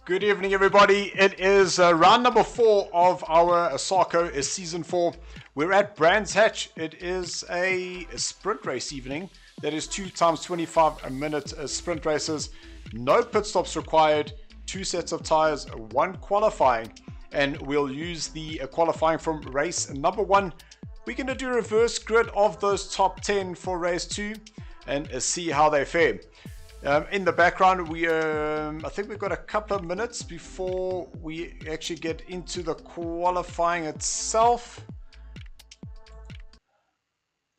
Good evening, everybody. It is round number 4 of our SARCO is season 4. We're at Brands Hatch. It is a sprint race evening. That is 2 times 25-minute sprint races. No pit stops required. 2 sets of tires, 1 qualifying. And we'll use the qualifying from race number 1. We're going to do a reverse grid of those top 10 for race 2 and see how they fare. In the background, I think we've got a couple of minutes before we actually get into the qualifying itself.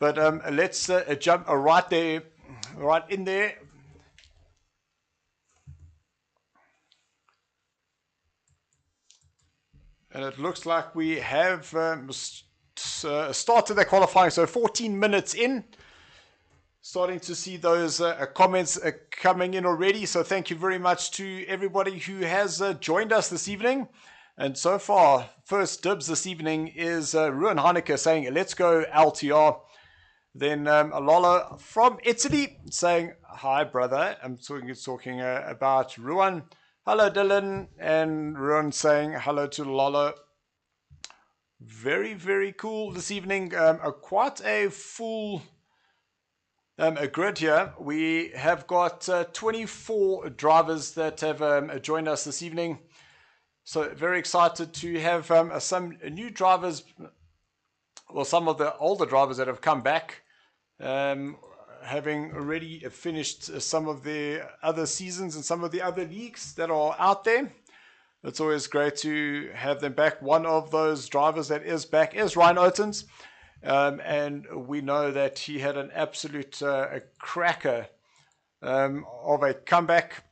But let's jump right in there. And it looks like we have started the qualifying, so 14 minutes in. Starting to see those comments coming in already. So thank you very much to everybody who has joined us this evening. And so far, first dibs this evening is Ruan Heineke saying, let's go LTR. Then Lola from Italy saying, hi, brother. I'm talking about Ruan. Hello, Dylan. And Ruan saying hello to Lola. Very, very cool this evening. Quite a full... a grid here. We have got 24 drivers that have joined us this evening. So very excited to have some new drivers, well, some of the older drivers that have come back, having already finished some of the other seasons and some of the other leagues that are out there. It's always great to have them back. One of those drivers that is back is Ryan Oattens. And we know that he had an absolute cracker of a comeback.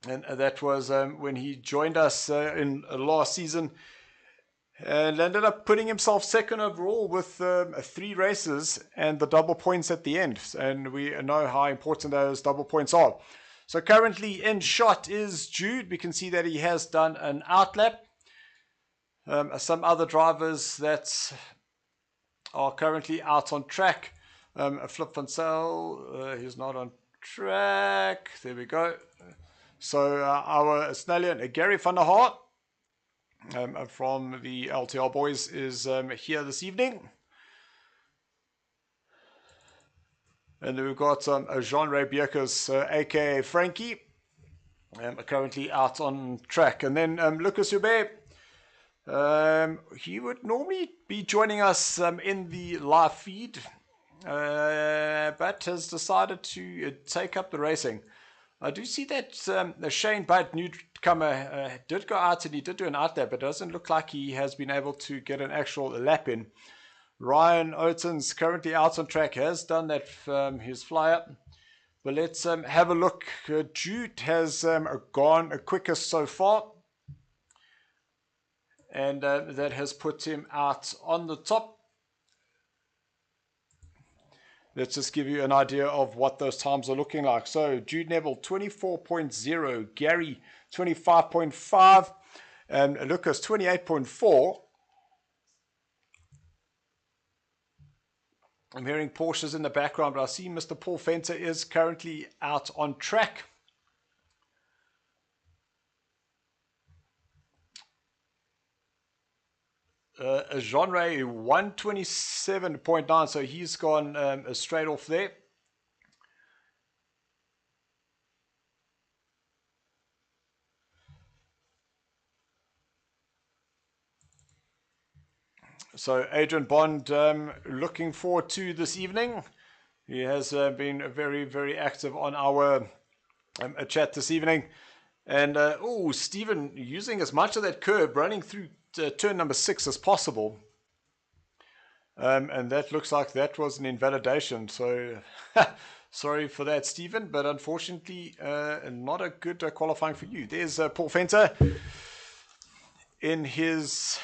And that was when he joined us in last season. And ended up putting himself second overall with 3 races and the double points at the end. And we know how important those double points are. So currently in shot is Jude. We can see that he has done an outlap. Some other drivers that... are currently out on track. Flip van Zyl, he's not on track. There we go. So our Snellian, Gary van der Hart from the LTR boys is here this evening. And then we've got Jean-Ray Bierkes, aka Frankie, currently out on track. And then Lucas Hubert. He would normally be joining us in the live feed, but has decided to take up the racing. I do see that Shane Budd, newcomer, did go out and he did do an outlap, but it doesn't look like he has been able to get an actual lap in. Ryan Oattens, currently out on track, has done that his fly up. But let's have a look. Jude has gone quickest so far. And that has put him out on the top. Let's just give you an idea of what those times are looking like. So Jude Neville 24.0, Gary 25.5, and Lucas 28.4. I'm hearing Porsches in the background, but I see Mr. Paul Fenter is currently out on track. Jean-Ray 127.9, so he's gone straight off there. So Adrian Bond looking forward to this evening. He has been very, very active on our chat this evening. And Stephen using as much of that curb running through turn number 6 as possible. And that looks like that was an invalidation. So sorry for that, Stephen, but unfortunately not a good qualifying for you. There's Paul Fenter in his,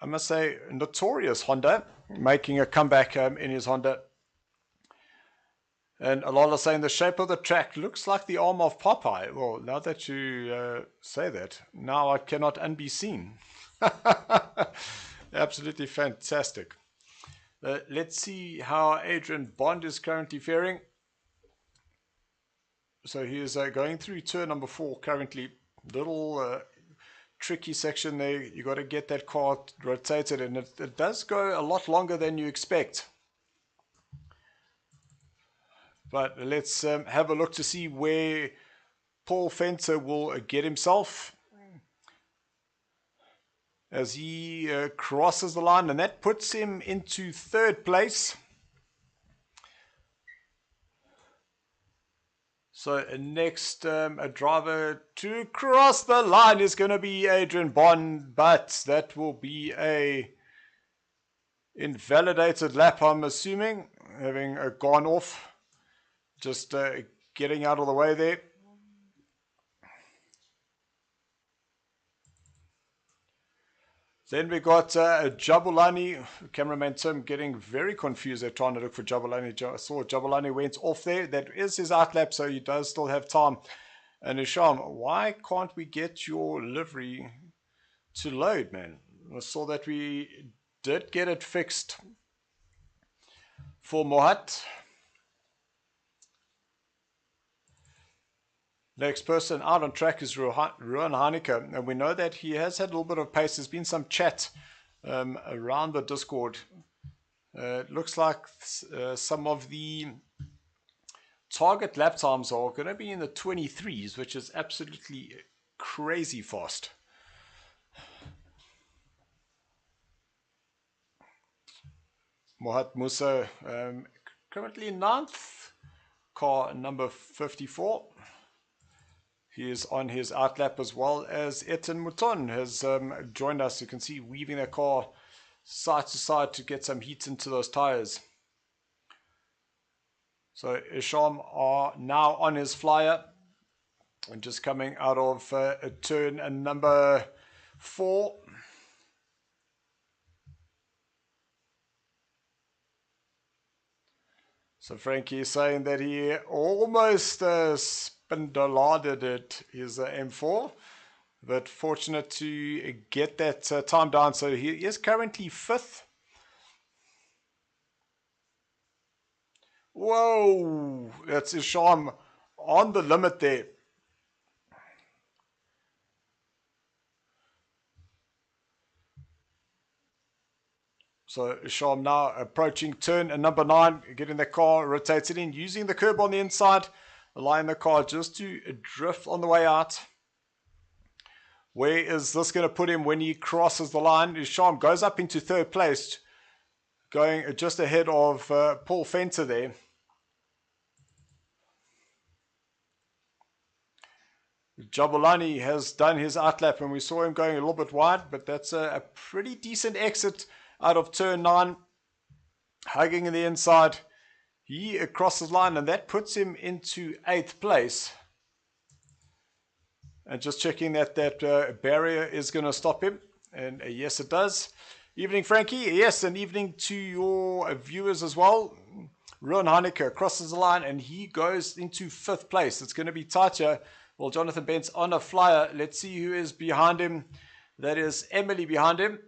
I must say, notorious Honda, making a comeback in his Honda. And Alala saying the shape of the track looks like the arm of Popeye. Well, now that you say that, now I cannot unbe seen. Absolutely fantastic. Let's see how Adrian Bond is currently faring. So he is going through turn number 4 currently. Little tricky section there. You got to get that car rotated, and it does go a lot longer than you expect. But let's have a look to see where Paul Fenter will get himself as he crosses the line, and that puts him into 3rd place. So next, a driver to cross the line is going to be Adrian Bond, but that will be a invalidated lap, I'm assuming, having gone off, just getting out of the way there. Then we got Jabulani, cameraman Tim getting very confused. They're trying to look for Jabulani. I saw Jabulani went off there. That is his outlap, so he does still have time. And Isham, why can't we get your livery to load, man? I saw that we did get it fixed for Mohat. Next person out on track is Ruan Heineke, and we know that he has had a little bit of pace. There's been some chat around the Discord. It looks like some of the target lap times are going to be in the 23s, which is absolutely crazy fast. Mohat Musa currently 9th, car number 54. He is on his outlap, as well as Etan Mouton has joined us. You can see weaving that car side to side to get some heat into those tires. So Isham are now on his flyer and just coming out of a turn number 4. So Frankie is saying that he almost spindeladed it, his M4, but fortunate to get that time down. So he is currently 5th. Whoa, that's Isham on the limit there. So Isham now approaching turn number 9, getting the car rotated in, using the curb on the inside, allowing the car just to drift on the way out. Where is this going to put him when he crosses the line? Isham goes up into 3rd place, going just ahead of Paul Fenter there. Jabulani has done his outlap, and we saw him going a little bit wide, but that's a pretty decent exit out of turn 9, hugging in the inside. He crosses the line, and that puts him into 8th place. And just checking that barrier is going to stop him, and yes, it does. Evening, Frankie. Yes, and evening to your viewers as well. Ruan Heineke crosses the line, and he goes into 5th place. It's going to be tighter. Well, Jonathan Bent's on a flyer. Let's see who is behind him. That is Emily behind him.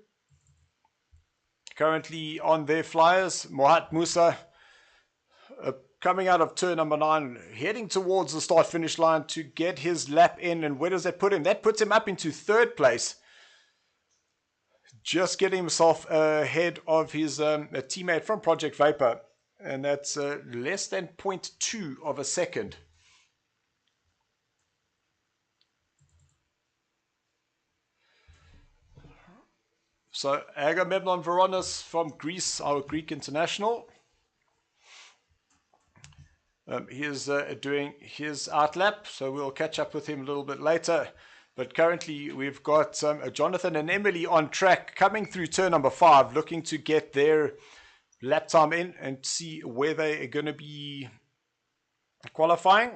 Currently on their flyers, Mohat Musa coming out of turn number 9, heading towards the start-finish line to get his lap in. And where does that put him? That puts him up into 3rd place. Just getting himself ahead of his teammate from Project Vapor. And that's less than 0.2 of a second. So Agamemnon Veronis from Greece, our Greek international. He is doing his outlap, so we'll catch up with him a little bit later. But currently we've got Jonathan and Emily on track, coming through turn number 5, looking to get their lap time in and see where they are going to be qualifying.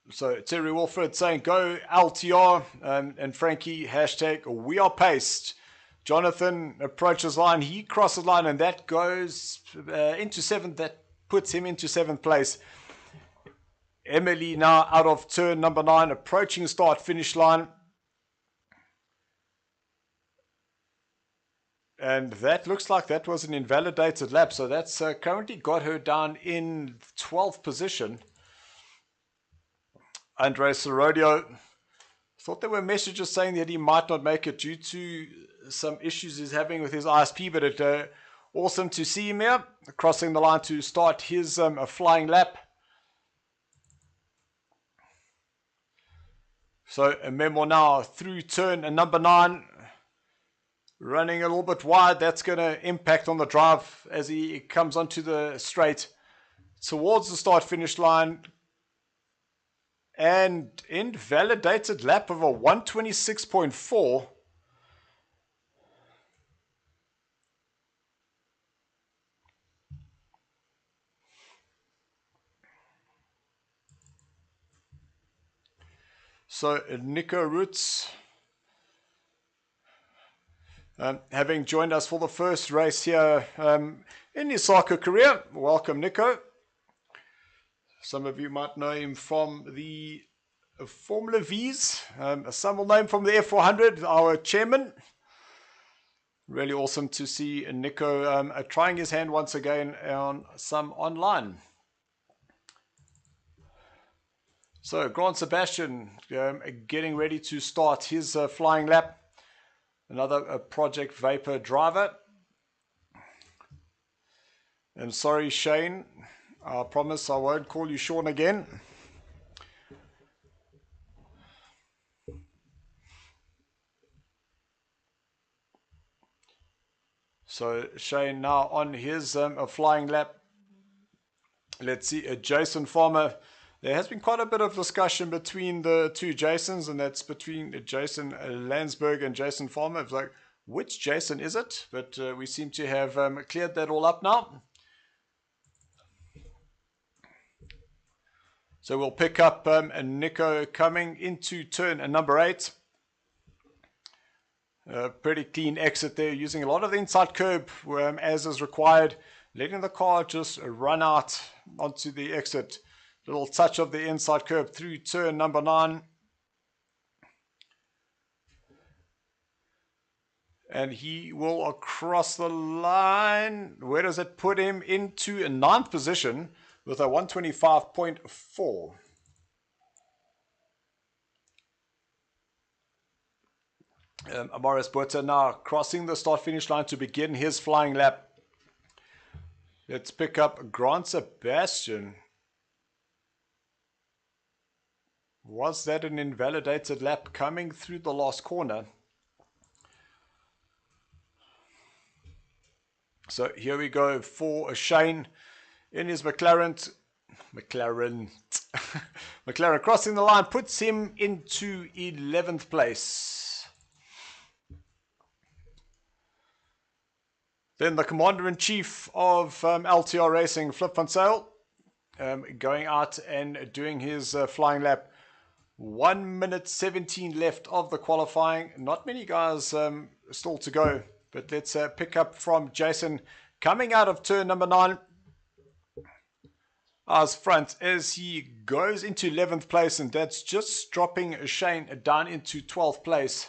So Terry Wolford saying go LTR, and Frankie hashtag we are paced Jonathan approaches line, he crosses line, and that goes into 7th. That puts him into 7th place. Emily now out of turn number 9, approaching start finish line. And that looks like that was an invalidated lap, so that's currently got her down in 12th position. Andre Sorodio, thought there were messages saying that he might not make it due to some issues he's having with his ISP, but it's awesome to see him here, crossing the line to start his flying lap. So a memo now through turn number 9, running a little bit wide. That's going to impact on the drive as he comes onto the straight towards the start finish line. And invalidated lap of a 126.4. So Nico Roots, having joined us for the first race here in his SARCO career. Welcome, Nico. Some of you might know him from the Formula V's. Some will know him from the F400, our chairman. Really awesome to see Nico trying his hand once again on some online. So Grant Sebastian getting ready to start his flying lap. Another Project Vapor driver. And sorry, Shane, I promise I won't call you Sean again. So Shane now on his flying lap. Let's see, Jason Farmer. There has been quite a bit of discussion between the two Jasons, and that's between Jason Landsberg and Jason Farmer. It's like, which Jason is it? But we seem to have cleared that all up now. So we'll pick up Nico coming into turn number 8. Pretty clean exit there, using a lot of the inside curb as is required, letting the car just run out onto the exit. Little touch of the inside curb through turn number 9. And he will across the line. Where does it put him? Into a 9th position with a 125.4. Amaris Buerta now crossing the start-finish line to begin his flying lap. Let's pick up Grant Sebastian. Was that an invalidated lap coming through the last corner? So here we go for Shane in his McLaren. McLaren crossing the line puts him into 11th place. Then the Commander-in-Chief of LTR Racing, Flip van Zyl, going out and doing his flying lap. 1 minute 17 left of the qualifying. Not many guys still to go. But let's pick up from Jason coming out of turn number 9. As front as he goes into 11th place, and that's just dropping Shane down into 12th place.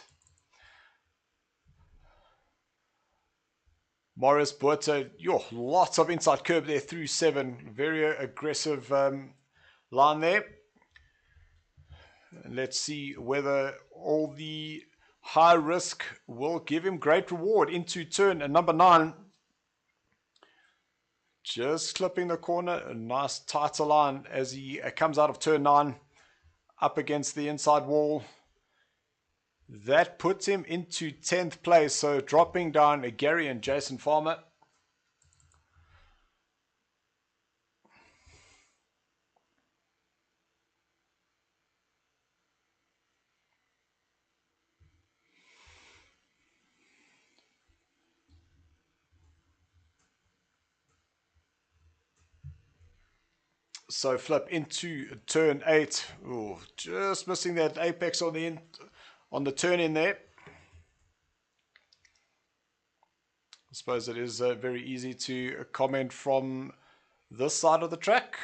Morris Buerta, lots of inside curb there through 7. Very aggressive line there. Let's see whether all the high risk will give him great reward into turn number 9. Just clipping the corner, a nice tighter line as he comes out of turn 9 up against the inside wall. That puts him into 10th place, so dropping down Gary and Jason Farmer. So flip into turn 8. Ooh, just missing that apex on the turn in there. suppose it is very easy to comment from this side of the track.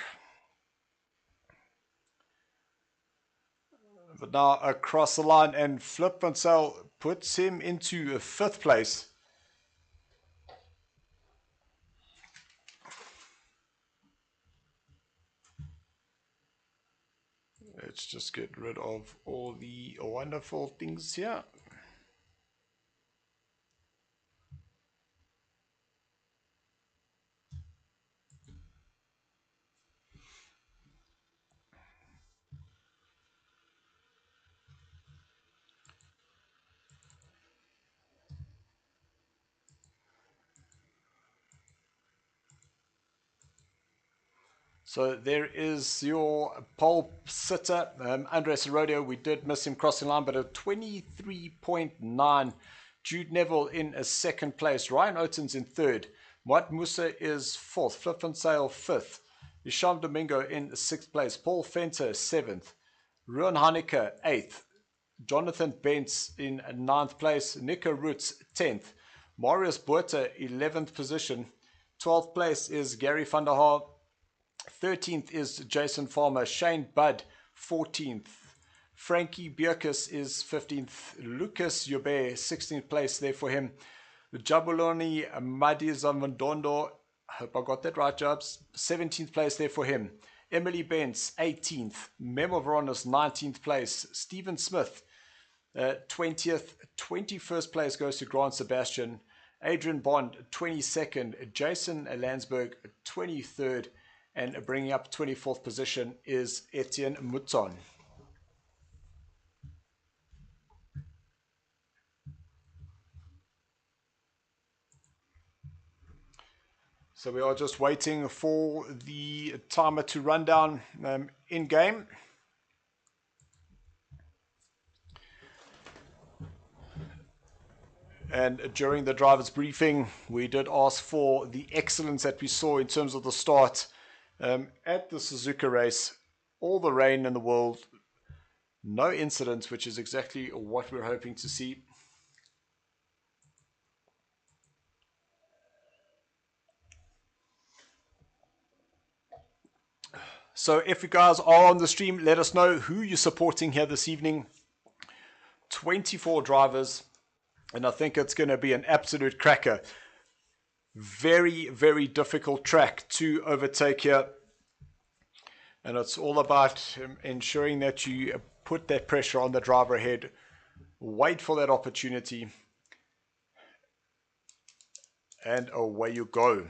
But now across the line, and Flip van Zyl puts him into 5th place. Let's just get rid of all the wonderful things here. So there is your pole sitter, Andres Rodeo. We did miss him crossing line, but a 23.9. Jude Neville in a 2nd place. Ryan Oaten's in 3rd. Mike Musa is 4th. Flip van Zyl 5th. Isham Domingo in 6th place. Paul Fenter 7th. Ruan Haneke 8th. Jonathan Bentz in 9th place. Nico Roots 10th. Marius Botha 11th position. 12th place is Gary van der Haar. 13th is Jason Farmer. Shane Budd 14th. Frankie Bierkus is 15th. Lucas Yobe 16th place there for him. Jabuloni Madizamdondo, hope I got that right, Jobs, 17th place there for him. Emily Benz 18th. Memo Veronis 19th place. Stephen Smith 20th. 21st place goes to Grant Sebastian. Adrian Bond 22nd. Jason Landsberg 23rd. And bringing up 24th position is Etienne Mouton. So we are just waiting for the timer to run down in game. And during the driver's briefing, we did ask for the excellence that we saw in terms of the start. At the Suzuka race, all the rain in the world, no incidents, which is exactly what we're hoping to see. So if you guys are on the stream, let us know who you're supporting here this evening. 24 drivers, and I think it's going to be an absolute cracker. Very, very difficult track to overtake here. And it's all about ensuring that you put that pressure on the driver ahead. Wait for that opportunity. And away you go.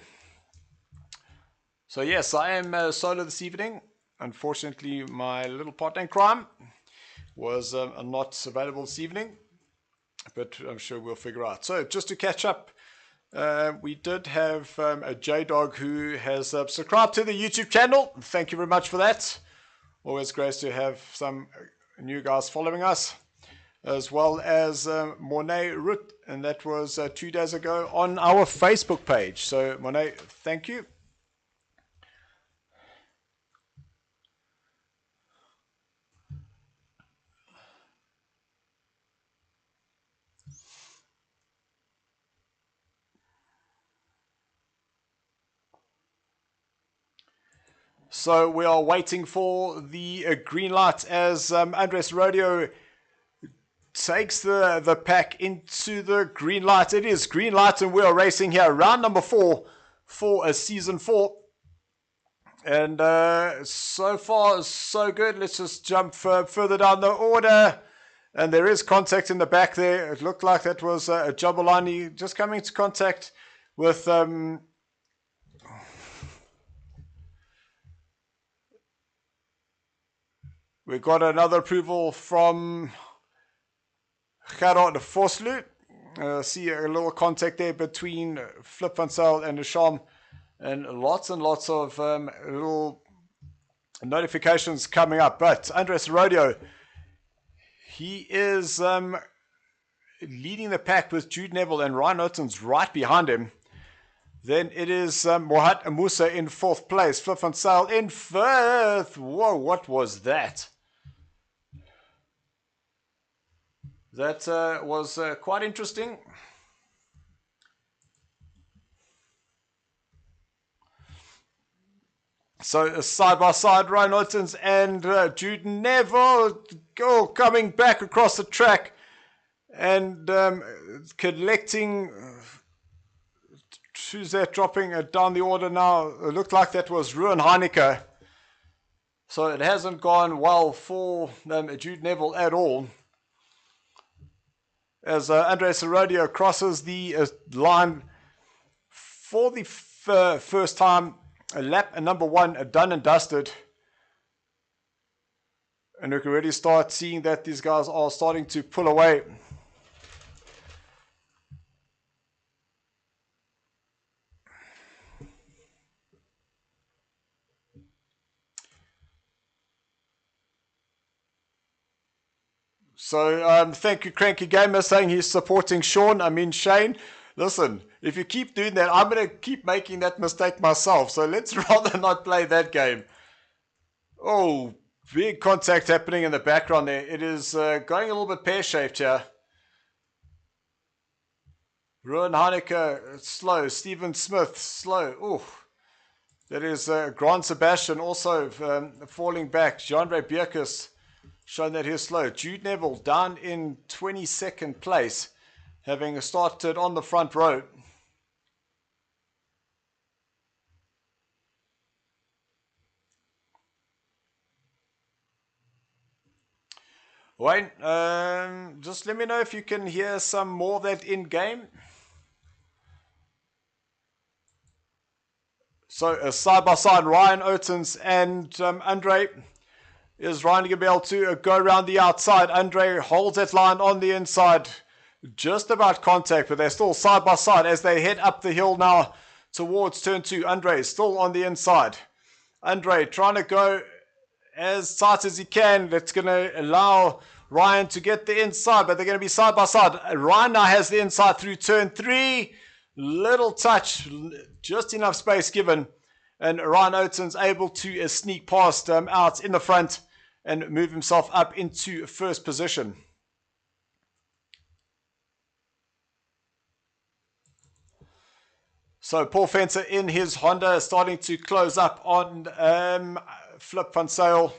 So yes, I am solo this evening. Unfortunately, my little partner in crime was not available this evening. But I'm sure we'll figure out. So just to catch up. We did have a J-Dog who has subscribed to the YouTube channel. Thank you very much for that. Always great to have some new guys following us. As well as Monet Root, and that was 2 days ago on our Facebook page. So Monet, thank you. So we are waiting for the green light as Andres Rodeo takes the pack into the green light. It is green light and we are racing here. Round number 4 for season 4. And so far, so good. Let's just jump further down the order. And there is contact in the back there. It looked like that was Jabulani just coming into contact with... we got another approval from Gerard Voslu. See a little contact there between Flip van Zyl and Isham. And lots of little notifications coming up. But Andres Rodeo, he is leading the pack with Jude Neville and Ryan Oaten's right behind him. Then it is Mohat Musa in 4th place. Flip van Zyl in 5th. Whoa, what was that? That was quite interesting. So side by side, Ryan Ottens and Jude Neville coming back across the track and collecting. Who's that dropping down the order now? It looked like that was Ruan Heineke. So it hasn't gone well for Jude Neville at all. As Andre Serodio crosses the line for the first time, lap number 1 done and dusted. And we can already start seeing that these guys are starting to pull away. So thank you, Cranky Gamer, saying he's supporting Shane. Listen, if you keep doing that, I'm going to keep making that mistake myself. So let's rather not play that game. Oh, big contact happening in the background there. It is going a little bit pear-shaped here. Ruan Heineke, slow. Stephen Smith, slow. Oh, that is Grant Sebastian also falling back. Jean-Ray Bierkus showing that he's slow. Jude Neville down in 22nd place, having started on the front row. Wayne, just let me know if you can hear some more of that in-game. So side by side, Ryan Ottens and Andre. Is Ryan going to be able to go around the outside? Andre holds that line on the inside. Just about contact, but they're still side by side as they head up the hill now towards turn 2. Andre is still on the inside. Andre trying to go as tight as he can. That's going to allow Ryan to get the inside, but they're going to be side by side. Ryan now has the inside through turn 3. Little touch, just enough space given. And Ryan Ottens able to sneak past out in the front and move himself up into first position. So Paul Fenter in his Honda starting to close up on Flip van Zyl.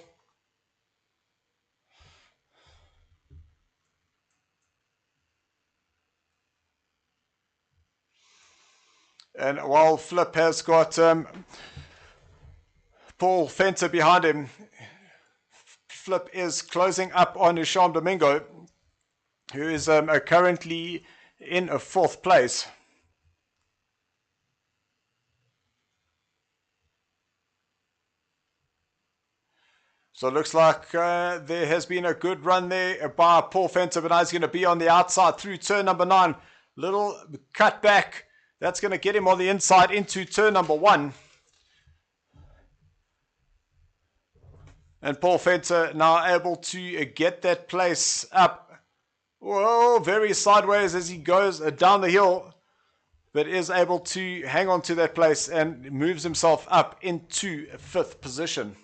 And while Flip has got Paul Fenter behind him, Flip is closing up on Isham Domingo, who is currently in a 4th place. So it looks like there has been a good run there by Paul Fenter, but now he's going to be on the outside through turn number 9. Little cut back. That's going to get him on the inside into turn number 1. And Paul Fenter now able to get that place up. Whoa, very sideways as he goes down the hill, but is able to hang on to that place and moves himself up into 5th position.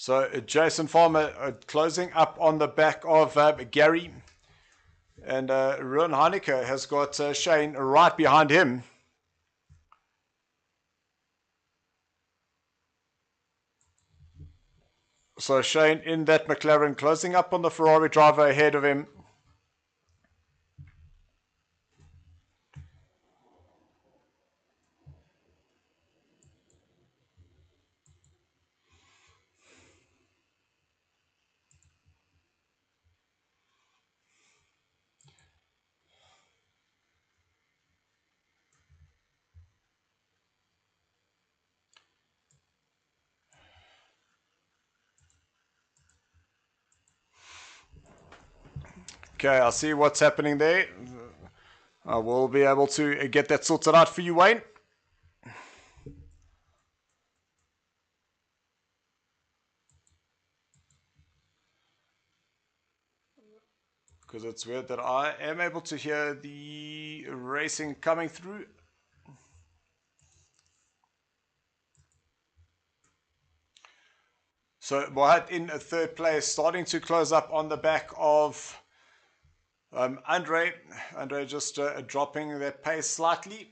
So Jason Farmer closing up on the back of Gary. And Ruan Heineke has got Shane right behind him. So Shane in that McLaren closing up on the Ferrari driver ahead of him. Okay, I see what's happening there. I will be able to get that sorted out for you, Wayne. Because it's weird that I am able to hear the racing coming through. So Mohat in a third place, starting to close up on the back of Andre. Andre just dropping that pace slightly.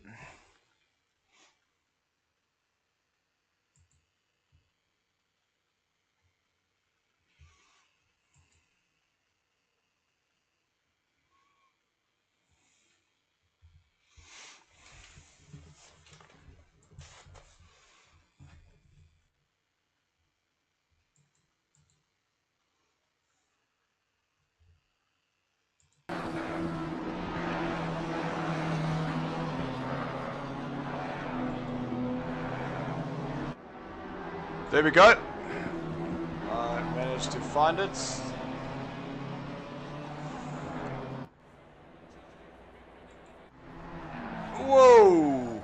There we go. I managed to find it. Whoa!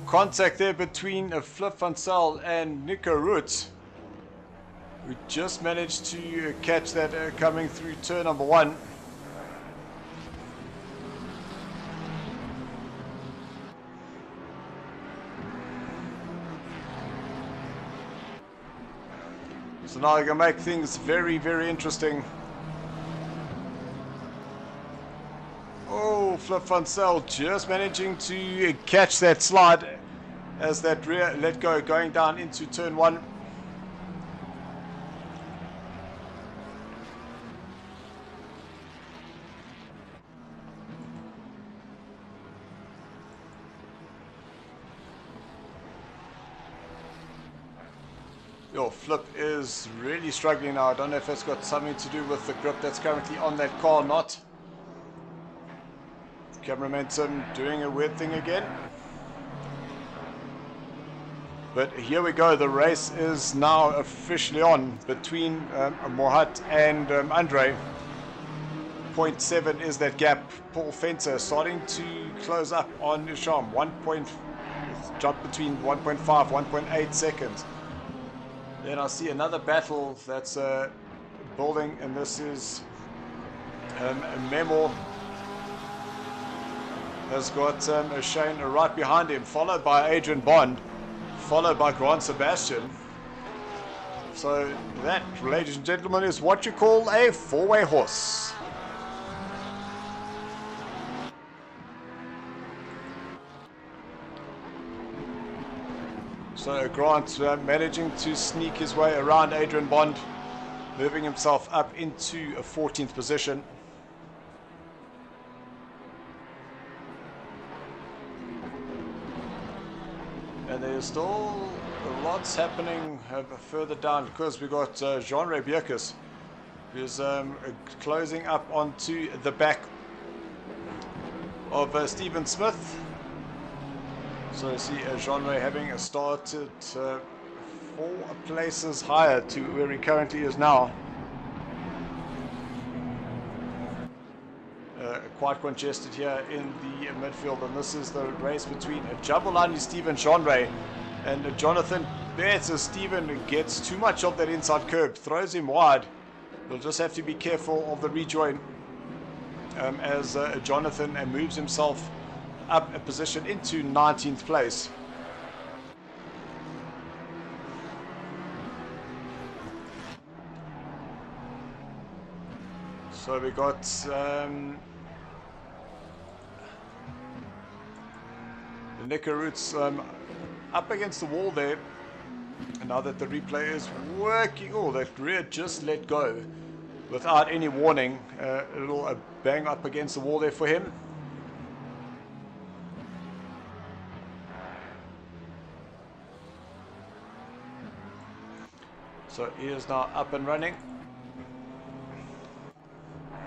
Contact there between Flip van Zyl and Nico Root. We just managed to catch that coming through turn number 1. So now I can make things very, very interesting. Oh, Flip van Zyl just managing to catch that slide as that rear let go going down into turn 1. Your Flip is really struggling now. I don't know if it's got something to do with the grip that's currently on that car or not. Camera momentum doing a weird thing again. But here we go. The race is now officially on between Mohat and Andre. 0.7 is that gap. Paul Fenter starting to close up on Isham. Jump between 1.5, 1.8 seconds. Then I see another battle that's building, and this is Memo has got Shane right behind him, followed by Adrian Bond, followed by Grant Sebastian. So that, ladies and gentlemen, is what you call a four-way horse. So Grant managing to sneak his way around Adrian Bond, moving himself up into a 14th position. And there's still lots happening further down, because we've got Jean-Ray Bierkes, who's closing up onto the back of Stephen Smith. So you see Jean-Ray having started 4 places higher to where he currently is now. Quite congested here in the midfield, and this is the race between Jabulani Stephen Jean-Ray and Jonathan Betts. As Stephen gets too much of that inside curb, throws him wide. We'll just have to be careful of the rejoin as Jonathan moves himself up a position into 19th place. So we got Nico Roots up against the wall there. And now that the replay is working, oh, that rear just let go without any warning. A little bang up against the wall there for him. So he is now up and running.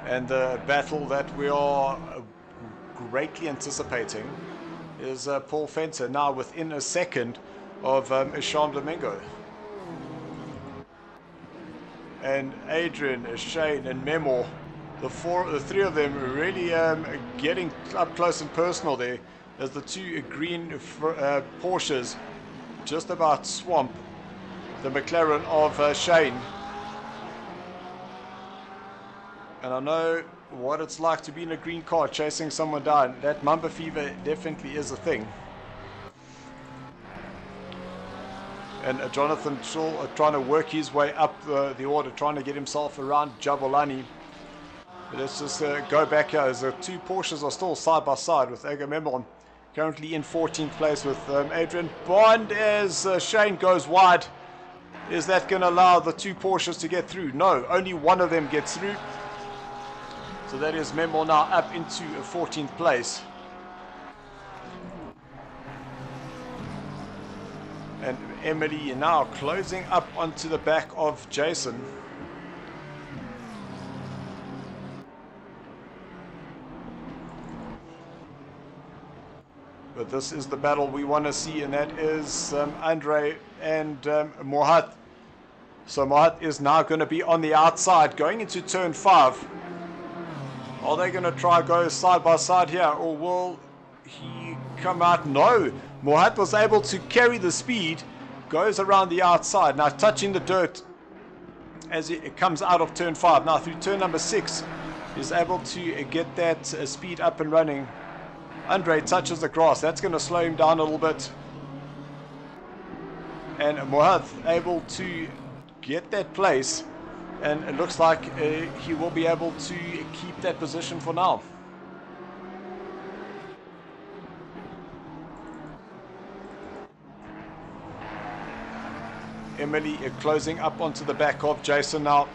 And the battle that we are greatly anticipating is Paul Fenter, now within a second of Isham Domingo. And Adrian, Shane and Memo, the three of them really getting up close and personal there, as the 2 green Porsches just about swamp the McLaren of Shane. And I know what it's like to be in a green car chasing someone down. That Mamba fever definitely is a thing. And Jonathan still trying to work his way up the order, trying to get himself around Jabulani. Let's just go back here as the two Porsches are still side by side, with Agamemnon currently in 14th place with Adrian Bond as Shane goes wide. Is that going to allow the two Porsches to get through? No, only one of them gets through. So that is Memo now up into 14th place. And Emily now closing up onto the back of Jason. But this is the battle we want to see, and that is Andre and Mohat. So Mohat is now going to be on the outside going into turn 5. Are they going to try go side by side here, or will he come out? No, Mohat was able to carry the speed, goes around the outside, now touching the dirt as it comes out of turn 5. Now through turn number 6 is able to get that speed up and running. Andre touches the grass, that's going to slow him down a little bit. And Mohat able to get that place, and it looks like he will be able to keep that position for now. Emily closing up onto the back of Jason now.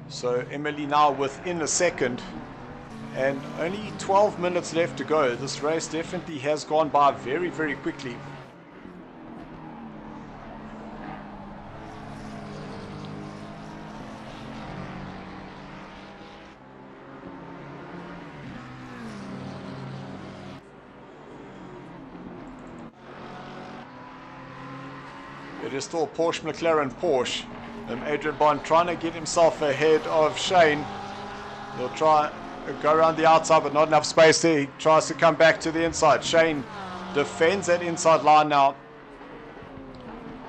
So Emily now within a second, and only 12 minutes left to go. This race definitely has gone by very, very quickly. It is still Porsche, McLaren, Porsche. Adrian Bond trying to get himself ahead of Shane. He'll try go around the outside, but not enough space there. He tries to come back to the inside. Shane defends that inside line now.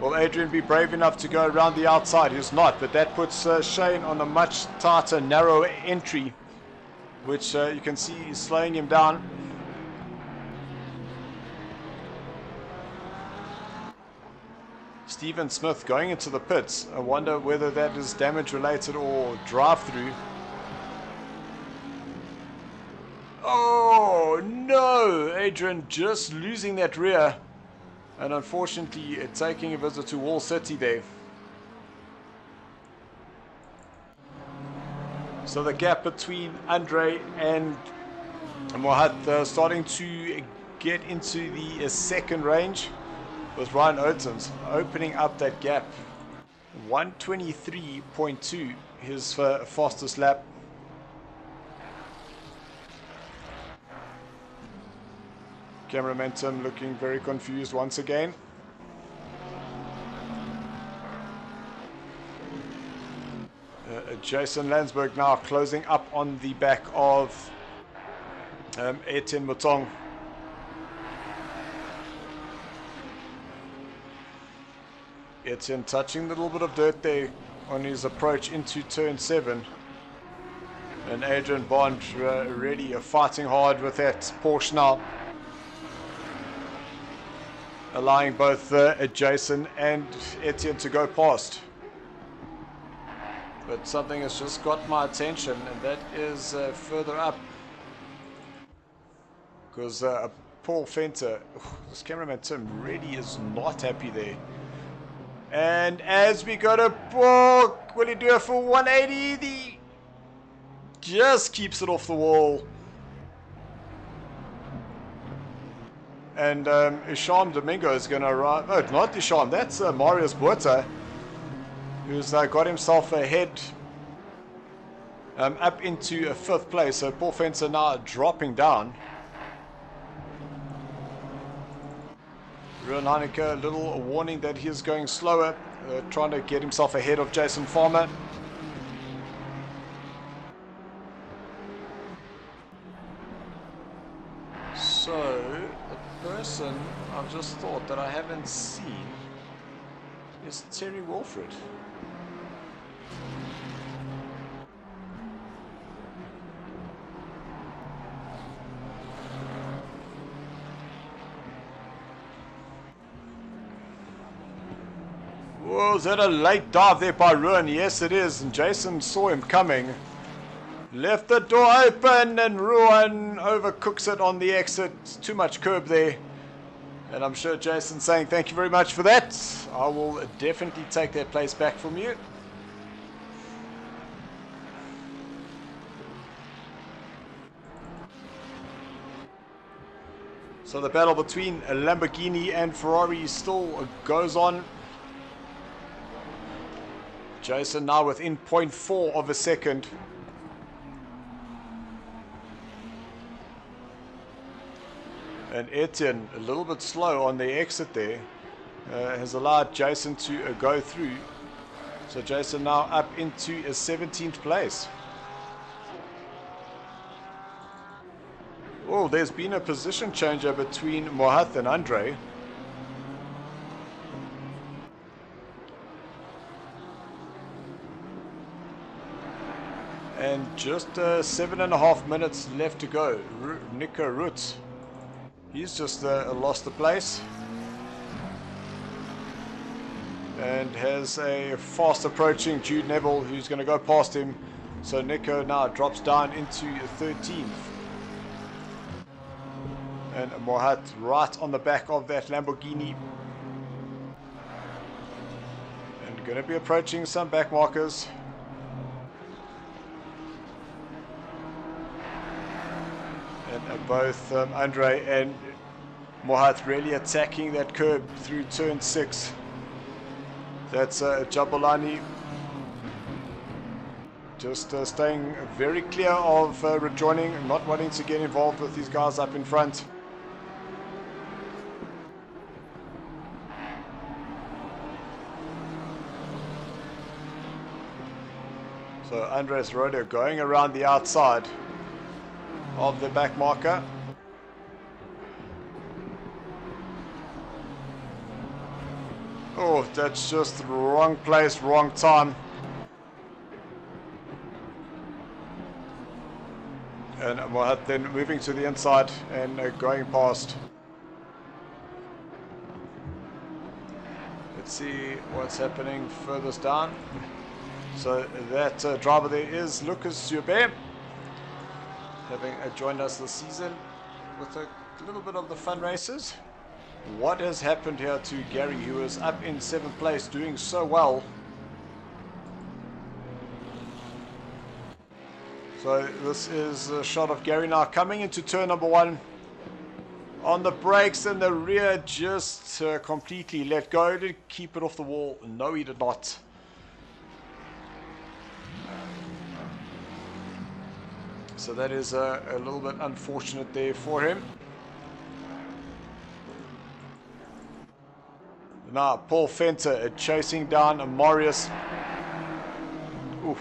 Will Adrian be brave enough to go around the outside? He's not, but that puts Shane on a much tighter, narrower entry, which you can see is slowing him down. Stephen Smith going into the pits. I wonder whether that is damage related or drive through. Oh no! Adrian just losing that rear, and unfortunately taking a visit to Wall City there. So the gap between Andre and Mohat starting to get into the second range, with Ryan Oates opening up that gap. 1:23.2 his fastest lap. Cameraman Tim looking very confused once again. Jason Landsberg now closing up on the back of Etienne Mouton. Etienne touching a little bit of dirt there on his approach into turn 7. And Adrian Bond really fighting hard with that Porsche now, allowing both Jason and Etienne to go past. But something has just got my attention, and that is further up. Because Paul Fenter, this cameraman Tim really is not happy there. And as we go to Paul, will he do it for 180? The just keeps it off the wall. And Isham Domingo is going to arrive. Oh, not Isham, that's Marius Buerta, who's got himself ahead up into 5th place. So Paul Fencer now dropping down. Ruan Heineke, a little warning that he is going slower, trying to get himself ahead of Jason Farmer. So, the person I've just thought that I haven't seen is Terry Wilfred. Oh, is that a late dive there by Ruin? Yes, it is. And Jason saw him coming. Left the door open and Ruin overcooks it on the exit. It's too much curb there. And I'm sure Jason's saying thank you very much for that. I will definitely take that place back from you. So the battle between Lamborghini and Ferrari still goes on. Jason now within 0.4 of a second. And Etienne, a little bit slow on the exit there, has allowed Jason to go through. So Jason now up into a 17th place. Oh, there's been a position changer between Mohath and Andre. And just 7.5 minutes left to go. Nico Rutz, he's just lost the place. And has a fast approaching Jude Neville who's going to go past him. So Nico now drops down into 13th. And Mohat right on the back of that Lamborghini. And going to be approaching some back markers. And both Andre and Mohat really attacking that curb through turn 6. That's Jabulani just staying very clear of rejoining, not wanting to get involved with these guys up in front. So Andres Roder going around the outside of the back marker. Oh, that's just the wrong place, wrong time. And Mohat then moving to the inside and going past. Let's see what's happening furthest down. So that driver there is Lucas Joubert, having joined us this season with a little bit of the fun races. What has happened here to Gary, who is up in 7th place doing so well? So this is a shot of Gary now coming into turn number 1. On the brakes, and the rear just completely let go. Did he keep it off the wall? No, he did not. So that is a little bit unfortunate there for him. Now Paul Fenter chasing down Marius. Oof.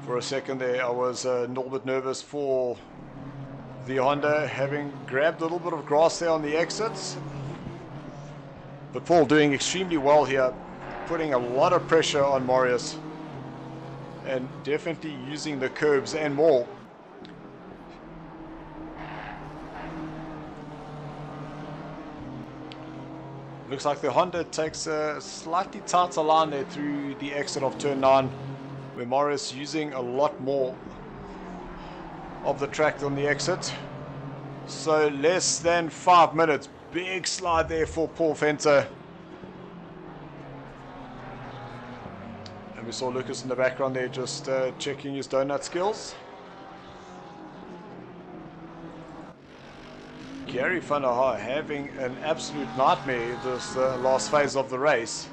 For a second there I was a little bit nervous for the Honda, having grabbed a little bit of grass there on the exits. But Paul doing extremely well here, putting a lot of pressure on Marius and definitely using the curbs and more. Looks like the Honda takes a slightly tighter line there through the exit of turn 9, where Morris using a lot more of the track on the exit. So less than 5 minutes. Big slide there for Paul Fenter. And we saw Lucas in the background there just checking his donut skills. Gary van der Haar having an absolute nightmare this last phase of the race.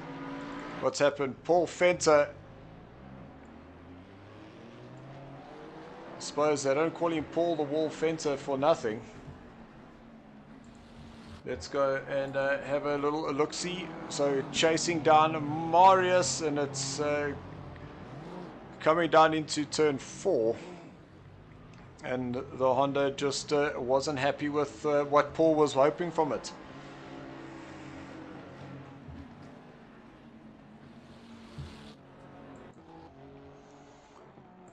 What's happened? Paul Fenter. I suppose they don't call him Paul the Wall Fenter for nothing. Let's go and have a little look-see. So chasing down Marius, and it's coming down into turn 4. And the Honda just wasn't happy with what Paul was hoping from it.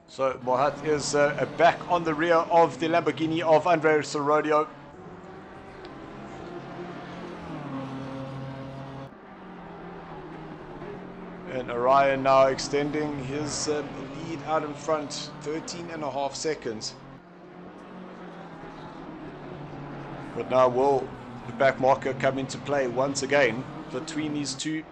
So Mohat is back on the rear of the Lamborghini of Andre Sorodio. Ryan now extending his lead out in front, 13.5 seconds. But now will the back marker come into play once again between these two?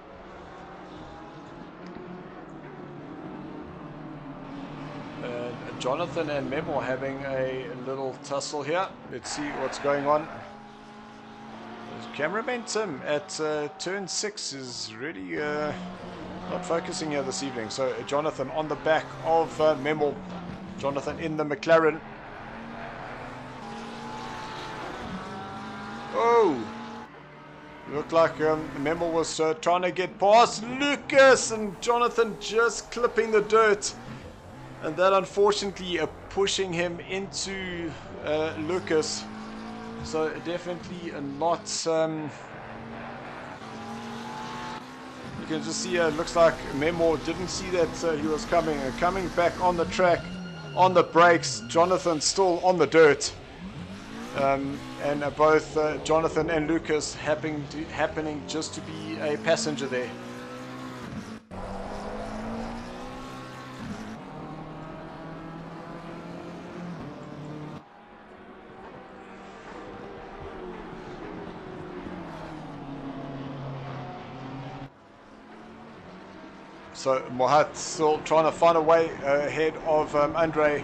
Jonathan and Memo having a little tussle here. Let's see what's going on. Cameraman Tim at turn 6 is really not focusing here this evening. So Jonathan on the back of Memo. Jonathan in the McLaren. Oh! Looked like Memo was trying to get past Lucas, and Jonathan just clipping the dirt. And that unfortunately pushing him into Lucas. So definitely not. You can just see it looks like Memo didn't see that he was coming back on the track, on the brakes. Jonathan still on the dirt. And both Jonathan and Lucas happening just to be a passenger there. So Mohat still trying to find a way ahead of Andre.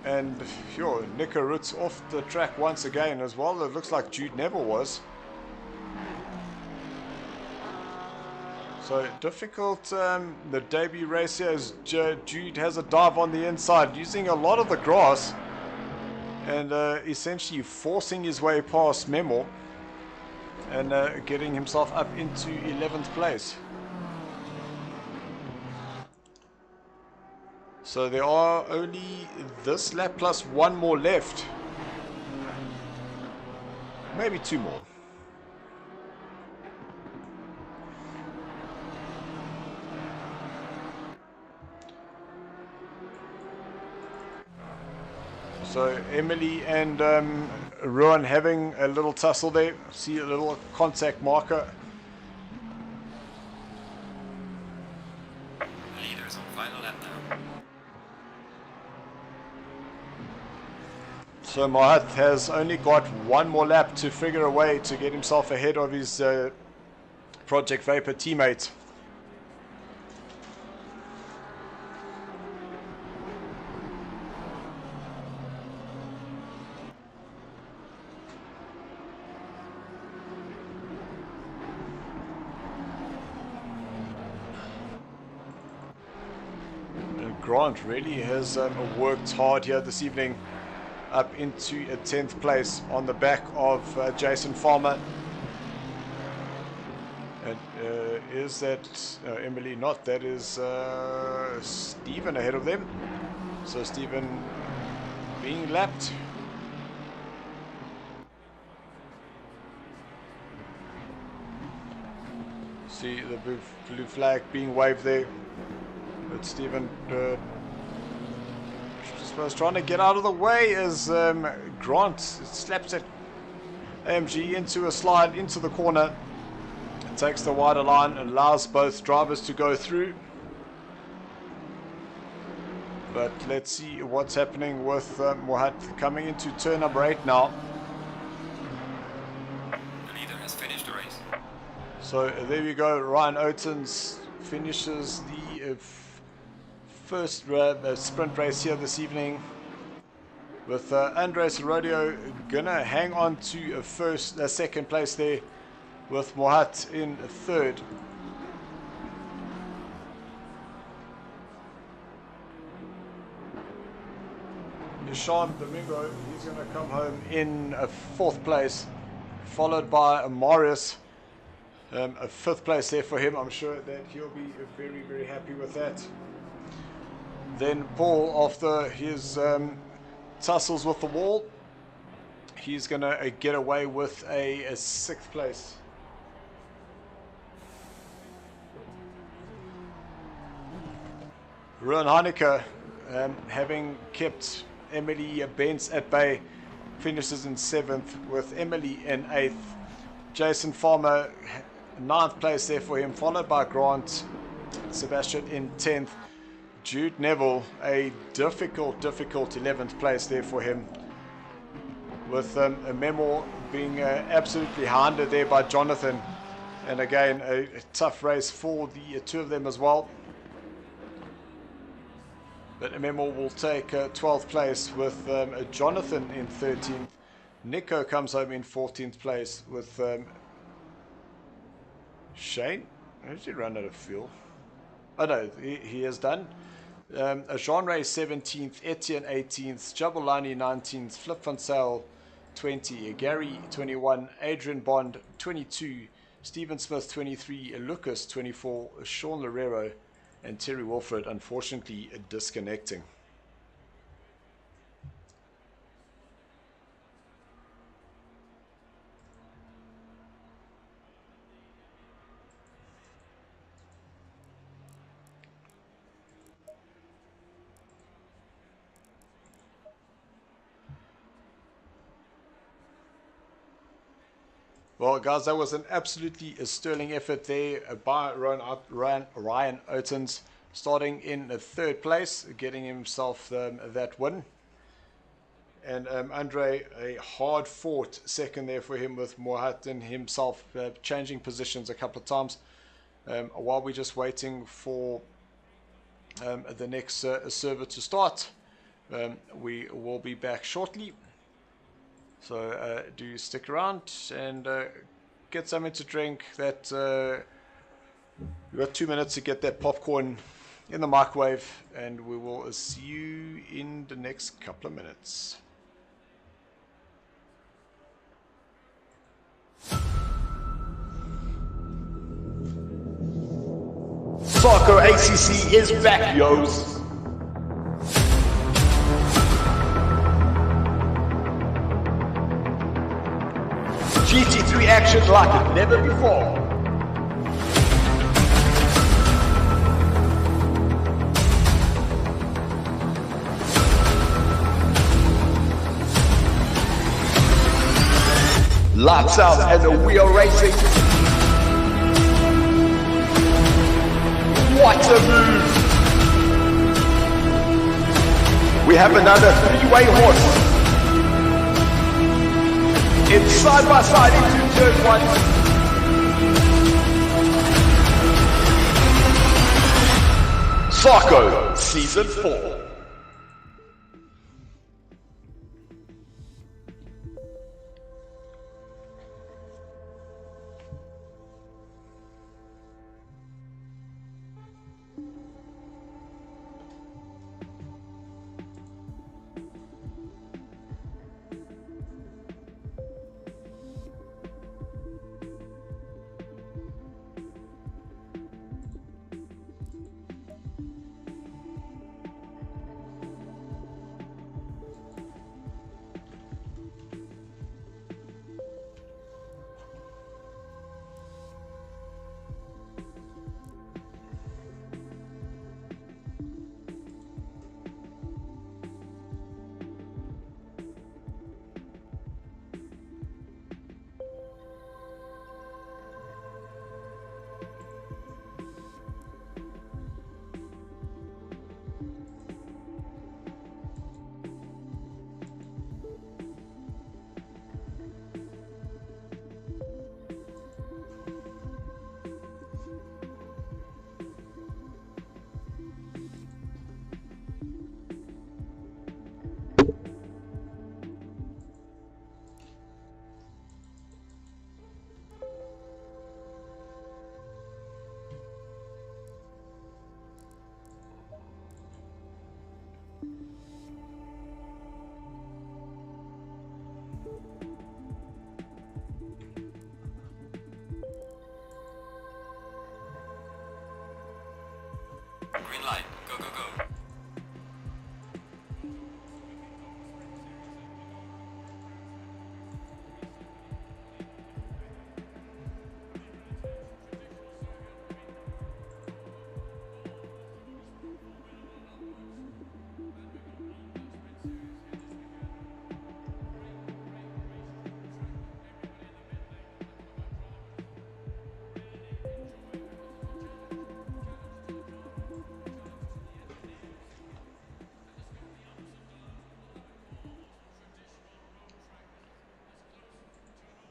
And sure, Nico Roots off the track once again as well. It looks like Jude Neville was. So difficult, the debut race here as Jude has a dive on the inside, using a lot of the grass. And essentially forcing his way past Memo. And getting himself up into 11th place. So there are only this lap plus one more left. Maybe two more. So Emily and Rowan having a little tussle there. See a little contact marker. Leaders on final lap now. So Mohat has only got one more lap to figure a way to get himself ahead of his Project Vapor teammate. Grant really has worked hard here this evening, up into a 10th place on the back of Jason Farmer. And is that Emily? Not, that is Stephen ahead of them. So Stephen being lapped. See the blue flag being waved there. But Stephen was trying to get out of the way as Grant slaps it AMG into a slide into the corner. It takes the wider line and allows both drivers to go through. But let's see what's happening with Mohat coming into turn number 8 now. The leader has finished the race. So there we go. Ryan Oattens finishes the first sprint race here this evening, with Andres Rodeo gonna hang on to a second place there, with Mohat in third. Nishan Domingo, he's gonna come home in a 4th place, followed by Marius, a 5th place there for him. I'm sure that he'll be very, very happy with that. Then Paul, after his tussles with the wall, he's going to get away with a 6th place. Ruan Heineke, having kept Emily Bentz at bay, finishes in 7th with Emily in 8th. Jason Farmer 9th place there for him, followed by Grant Sebastian in 10th. Jude Neville, a difficult 11th place there for him, with a memo being absolutely hounded there by Jonathan. And again, a tough race for the two of them as well. But Memo will take 12th place with Jonathan in 13th. Nico comes home in 14th place with Shane. How did he run out of fuel? Oh no, he is done. Jean-Ray 17th, Etienne 18th, Jabulani 19th, Flip van Zyl 20, Gary 21, Adrian Bond 22, Stephen Smith 23, Lucas 24, Sean Lorero and Terry Wilfred unfortunately disconnecting. Well, guys, that was an absolutely sterling effort there by Ryan Oattens, starting in the 3rd place, getting himself that win. And Andre, a hard-fought 2nd there for him, with Mohatin himself changing positions a couple of times. While we're just waiting for the next server to start, we will be back shortly. So do stick around and get something to drink. That we've got 2 minutes to get that popcorn in the microwave, and we will see you in the next couple of minutes. SARCO ACC is back, yos. GT3 action like never before. Lights out and we are racing. What a move! We have another 3-way horse. It's side by side into turn 1. SARCO Season 4.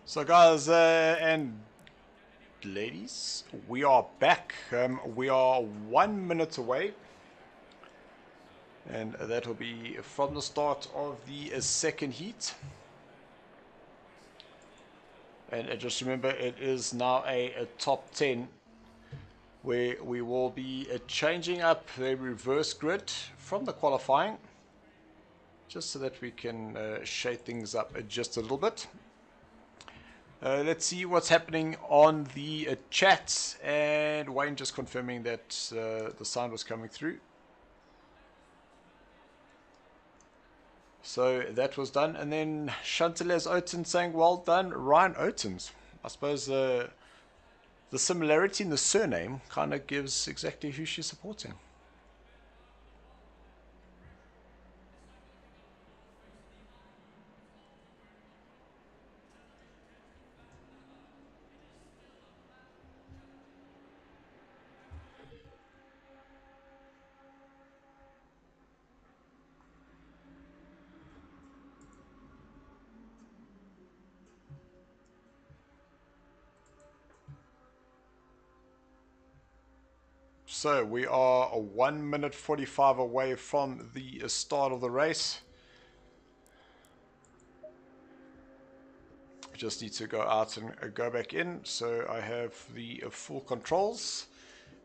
So guys and ladies, we are back. We are 1 minute away, and that will be from the start of the second heat. And just remember, it is now a top 10 where we will be changing up the reverse grid from the qualifying, just so that we can shake things up just a little bit. Let's see what's happening on the chat, and Wayne just confirming that the sound was coming through. So that was done, and then Chantelez Oten saying well done Ryan Otens. I suppose the similarity in the surname kind of gives exactly who she's supporting. So we are 1 minute 45 away from the start of the race. Just need to go out and go back in, so I have the full controls,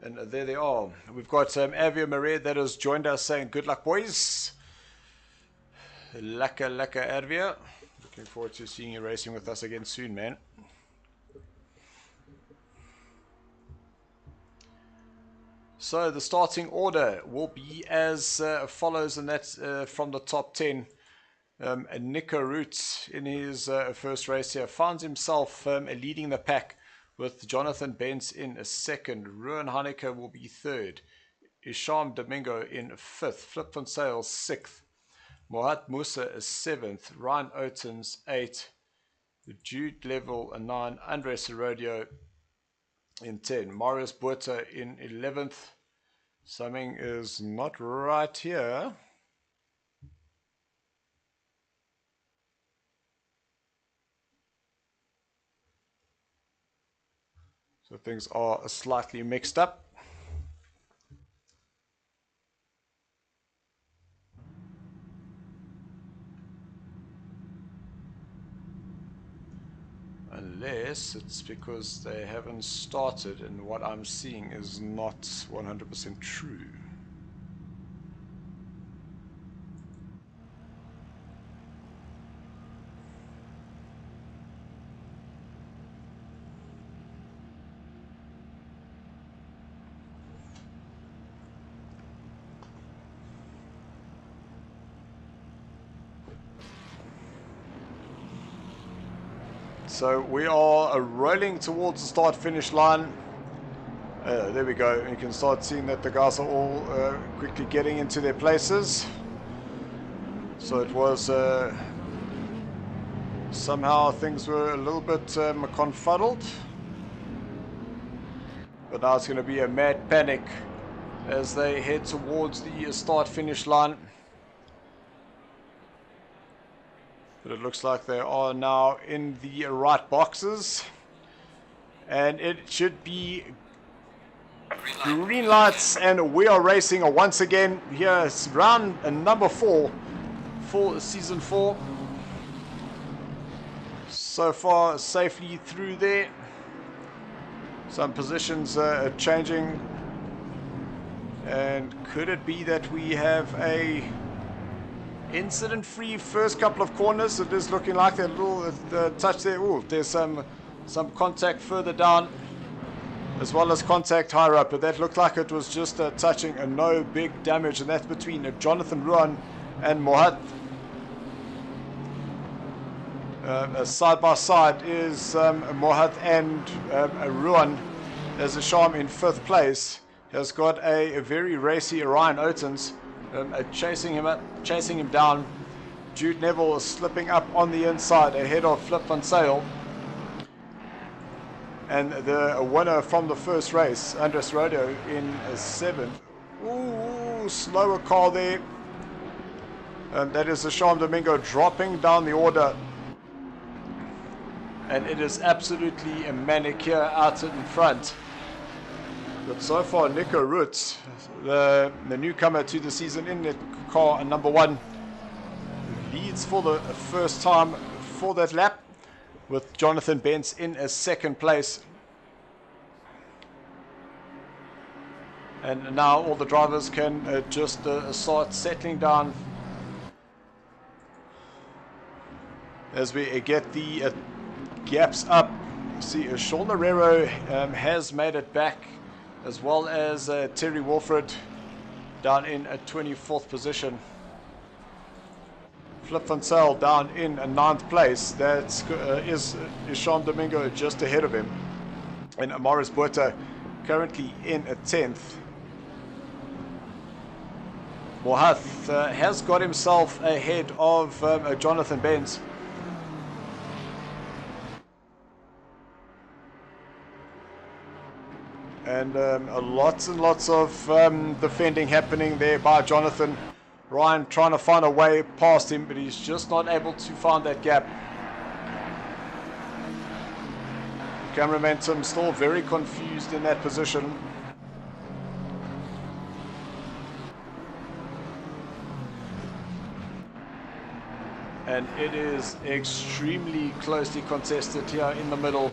and there they are. We've got Avia Maria that has joined us saying good luck boys. Laka Avia, looking forward to seeing you racing with us again soon, man. So the starting order will be as follows, and that's from the top 10. Nico Roots in his first race here finds himself leading the pack with Jonathan Bentz in a second. Ruan Haneke will be third. Isham Domingo in fifth. Flip van Sale sixth. Mohat Musa is seventh. Ryan Otens 8th. Jude Level 9. Andres Herodio in 10. Marius Buerta in 11th. Something is not right here. So things are slightly mixed up. Unless it's because they haven't started and what I'm seeing is not 100% true. So we are rolling towards the start-finish line. There we go. You can start seeing that the guys are all quickly getting into their places. So it was somehow things were a little bit confuddled. But now it's going to be a mad panic as they head towards the start-finish line. But it looks like they are now in the right boxes. And it should be green lights, and we are racing once again. Here is round number 4 for season 4. So far safely through there. Some positions are changing. And could it be that we have a incident-free first couple of corners? It is looking like that little touch there. Oh, there's some contact further down, as well as contact higher up. But that looked like it was just touching, and no big damage. And that's between Jonathan Ruan and Mohat. Side by side is Mohat and Ruan, as Isham in 5th place has got a very racy Ryan Otens. Chasing him down. Jude Neville is slipping up on the inside ahead of Flip van Sale. And the winner from the first race, Andres Herodio in 7th. Ooh, slower car there. And that is Isham Domingo dropping down the order. and it is absolutely a manic here out in front. But so far, Nico Roots, the newcomer to the season in the car number 1, leads for the first time for that lap, with Jonathan Bentz in a second place. And now all the drivers can just start settling down as we get the gaps up. See, Sean Herrero has made it back, as well as Terry Wolford down in a 24th position. Flip Van Zyl down in a 9th place. That is Sean Domingo just ahead of him. And Amaris Botha currently in a 10th. Mohath has got himself ahead of Jonathan Bentz. And lots and lots of defending happening there by Jonathan. Ryan trying to find a way past him, but he's just not able to find that gap. Cameraman Tim still very confused in that position. And it is extremely closely contested here in the middle.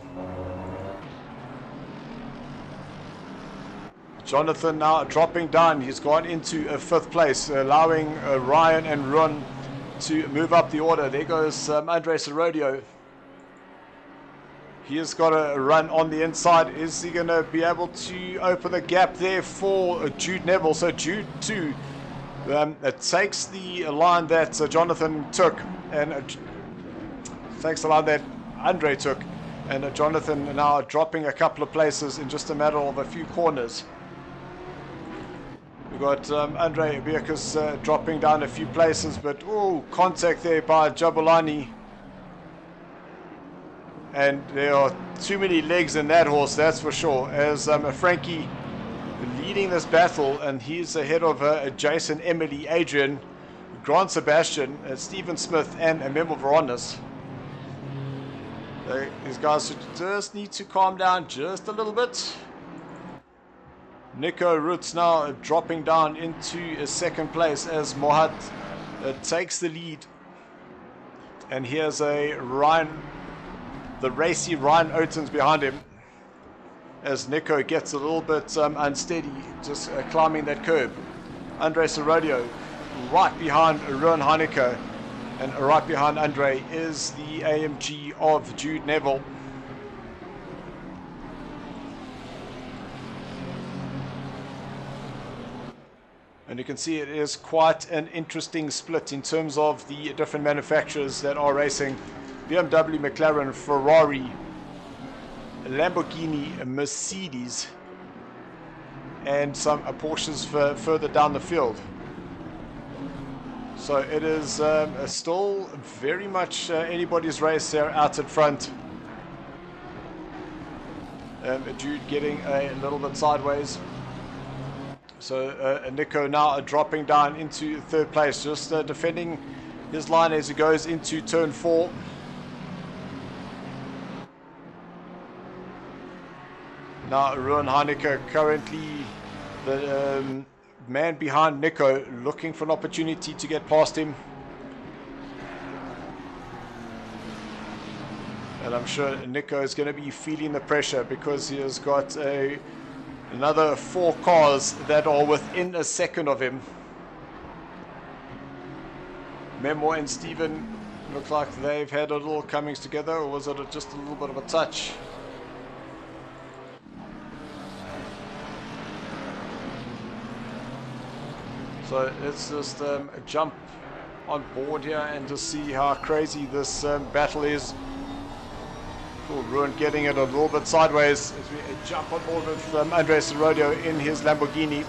Jonathan now dropping down. He's gone into a 5th place, allowing Ryan and Ron to move up the order. There goes Andre Serodio. He has got a run on the inside. Is he going to be able to open a gap there for Jude Neville? So Jude 2 it takes the line that Jonathan took, and takes the line that Andre took, and Jonathan now dropping a couple of places in just a matter of a few corners. We've got Andre Bierkus dropping down a few places, but contact there by Jabulani. And there are too many legs in that horse, that's for sure. As Frankie leading this battle, and he's ahead of Jason, Emily, Adrian, Grant Sebastian, Stephen Smith, and Memo Veronis. These guys just need to calm down just a little bit. Nico Roots now dropping down into a 2nd place as Mohat takes the lead. And here's a Ryan, the racy Ryan Oattens behind him, as Nico gets a little bit unsteady, just climbing that curb. Andre Serodio right behind Rowan Heineke, and right behind Andre is the AMG of Jude Neville. And you can see it is quite an interesting split in terms of the different manufacturers that are racing. BMW, McLaren, Ferrari, Lamborghini, Mercedes, and some Porsches further down the field. So it is still very much anybody's race there out in front. Jude getting a little bit sideways. So Nico now dropping down into 3rd place, just defending his line as he goes into turn 4. Now Rowan Heineke currently the man behind Nico, looking for an opportunity to get past him. And I'm sure Nico is going to be feeling the pressure, because he has got another 4 cars that are within a second of him. Memo and Steven look like they've had a little comings together, or was it just a little bit of a touch? So let's just jump on board here and just see how crazy this battle is. Cool, Ruin getting it a little bit sideways as we jump on board with Andre Serodio in his Lamborghini.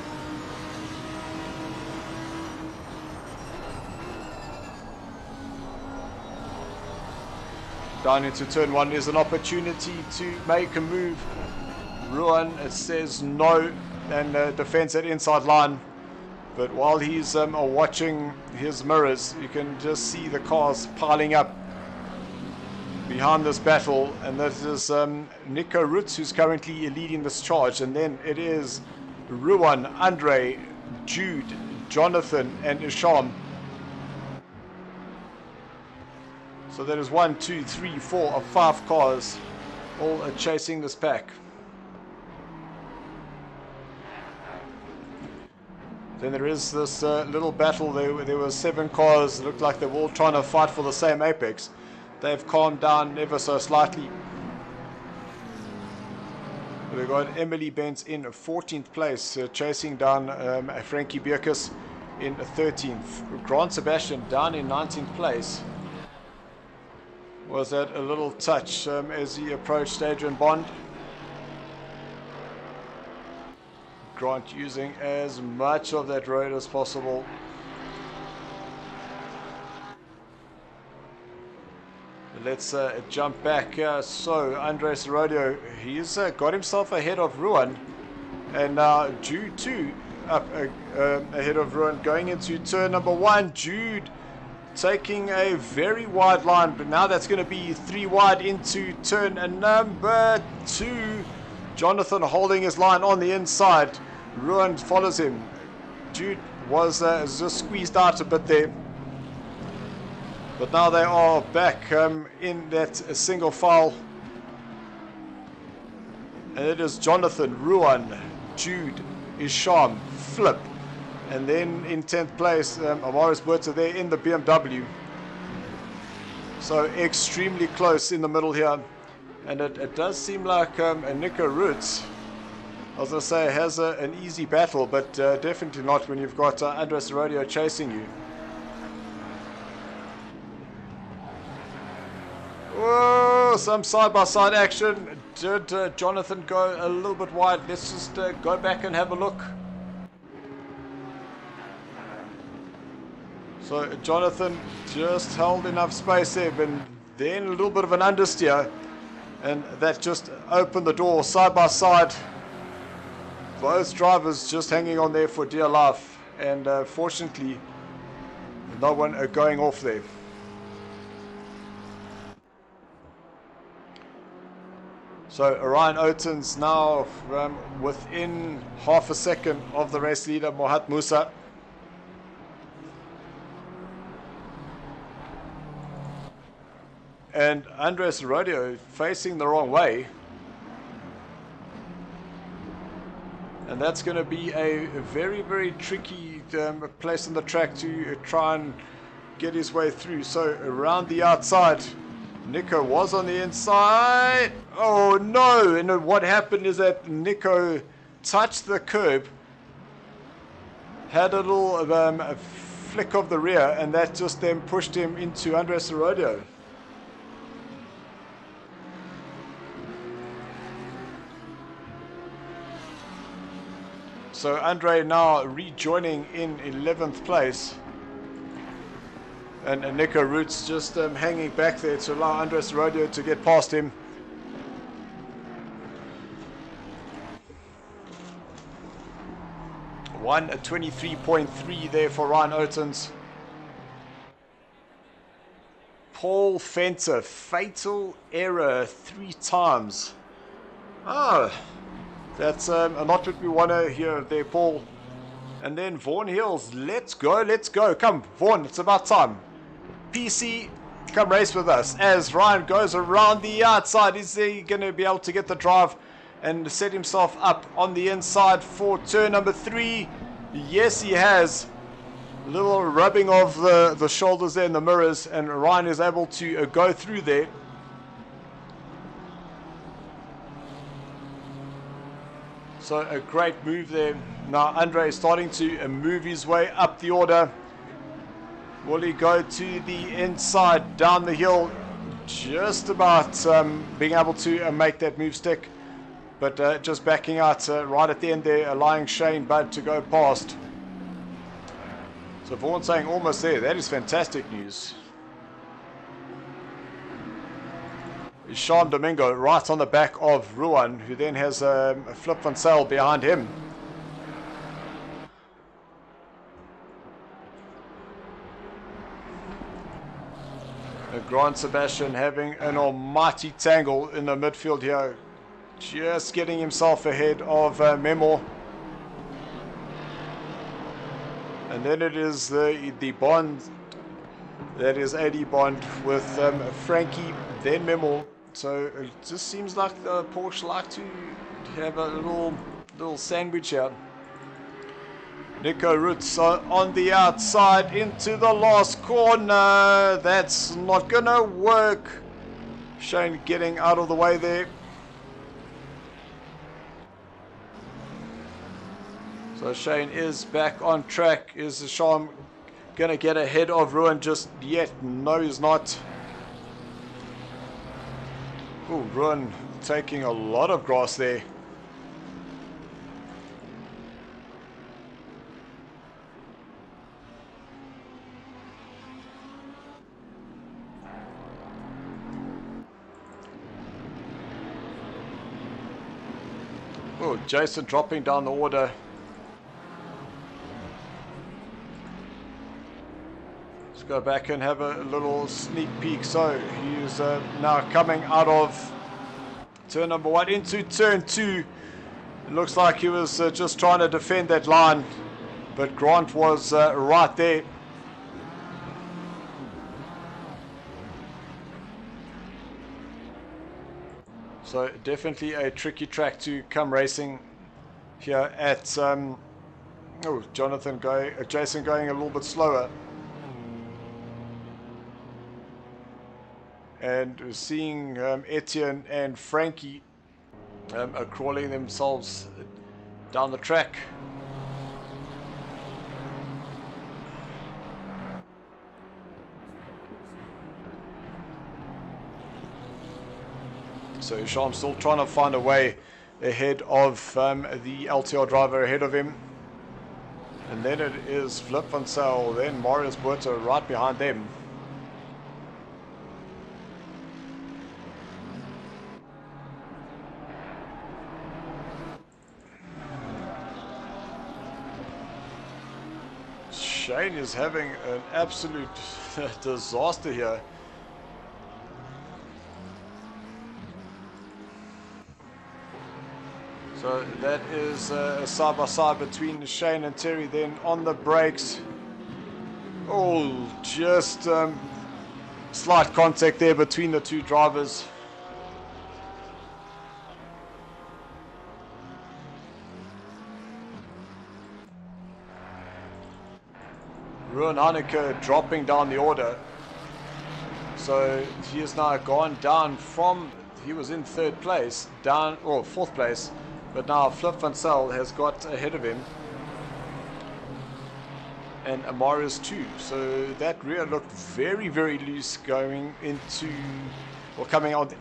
Down into turn 1 is an opportunity to make a move. Ruin says no and defends that inside line. But while he's watching his mirrors, you can just see the cars piling up behind this battle, and that is Nico Roots, who's currently leading this charge, and then it is Ruan, Andre, Jude, Jonathan, and Isham. So there is 1, 2, 3, 4 or 5 cars all chasing this pack. Then there is this little battle. There were 7 cars. It looked like they were all trying to fight for the same apex. They've calmed down ever so slightly. We've got Emily Benz in 14th place, chasing down Frankie Bierkus in 13th. Grant Sebastian down in 19th place. Was that a little touch as he approached Adrian Bond? Grant using as much of that road as possible. Let's jump back. So Andres Rodeo, he's got himself ahead of Ruan, and now Jude too up ahead of Ruan going into turn number 1. Jude taking a very wide line, but now that's going to be 3 wide into turn number 2. Jonathan holding his line on the inside. Ruan follows him. Jude was just squeezed out a bit there, but now they are back in that single file, and it is Jonathan, Ruan, Jude, Isham, Flip, and then in 10th place Amaris Berta there in the BMW. So extremely close in the middle here, and it does seem like Nico Roots, I was going to say, has an easy battle, but definitely not when you've got Andres Rodeo chasing you. Whoa, some side-by-side action. Did Jonathan go a little bit wide? Let's just go back and have a look. So Jonathan just held enough space there, but then a little bit of an understeer, and that just opened the door side-by-side. Both drivers just hanging on there for dear life, and fortunately no one going off there. So Orion Oten's now within half a second of the race leader Mohat Musa. And Andres Rodeo facing the wrong way. And that's going to be a very, very tricky place on the track to try and get his way through. So around the outside, Nico was on the inside. Oh no! And what happened is that Nico touched the curb, had a little a flick of the rear, and that just then pushed him into Andres Rodeo. So Andre now rejoining in 11th place, and Nico Roots just hanging back there to allow Andres Rodeo to get past him. One 23.3 there for Ryan Otens. Paul Fenter, fatal error 3 times. Oh, that's not what we want to hear there, Paul. And then Vaughan Hills, let's go, let's go. Come, Vaughan, it's about time. PC, come race with us. As Ryan goes around the outside, is he going to be able to get the drive and set himself up on the inside for turn number 3? Yes, he has. A little rubbing of the shoulders there in the mirrors, and Ryan is able to go through there. So a great move there. Now Andre is starting to move his way up the order. Will he go to the inside, down the hill? Just about being able to make that move stick. But just backing out right at the end there, allowing Shane Budd to go past. So Vaughan saying almost there. That is fantastic news. Sean Domingo right on the back of Ruan, who then has Flip van Zyl behind him. Grant Sebastian having an almighty tangle in the midfield here. Just getting himself ahead of Memo. And then it is the Bond. That is 80 Bond with Frankie, then Memo. So it just seems like the Porsche like to have a little sandwich here. Nico Roots on the outside into the last corner. That's not gonna work. Shane getting out of the way there. So Shane is back on track. Is Sean gonna get ahead of Ruin just yet? No, he's not. Oh, Ruin taking a lot of grass there. Oh, Jason dropping down the order. Let's go back and have a little sneak peek. So he's now coming out of turn number 1 into turn 2. It looks like he was just trying to defend that line, but Grant was right there. So definitely a tricky track to come racing here at Jason going a little bit slower. And we're seeing Etienne and Frankie are crawling themselves down the track. So Sean still trying to find a way ahead of the LTR driver ahead of him. And then it is Flip van Zyl, then Marius Botha right behind them. Shane is having an absolute disaster here. So that is a side-by-side between Shane and Terry. Then on the brakes. Oh, just slight contact there between the two drivers. Ruan Hanneke dropping down the order. So he has now gone down from, he was in 3rd place, down, or 4th place. But now Flip van Zyl has got ahead of him. And Amarius too. So that rear looked very, very loose going into, or coming out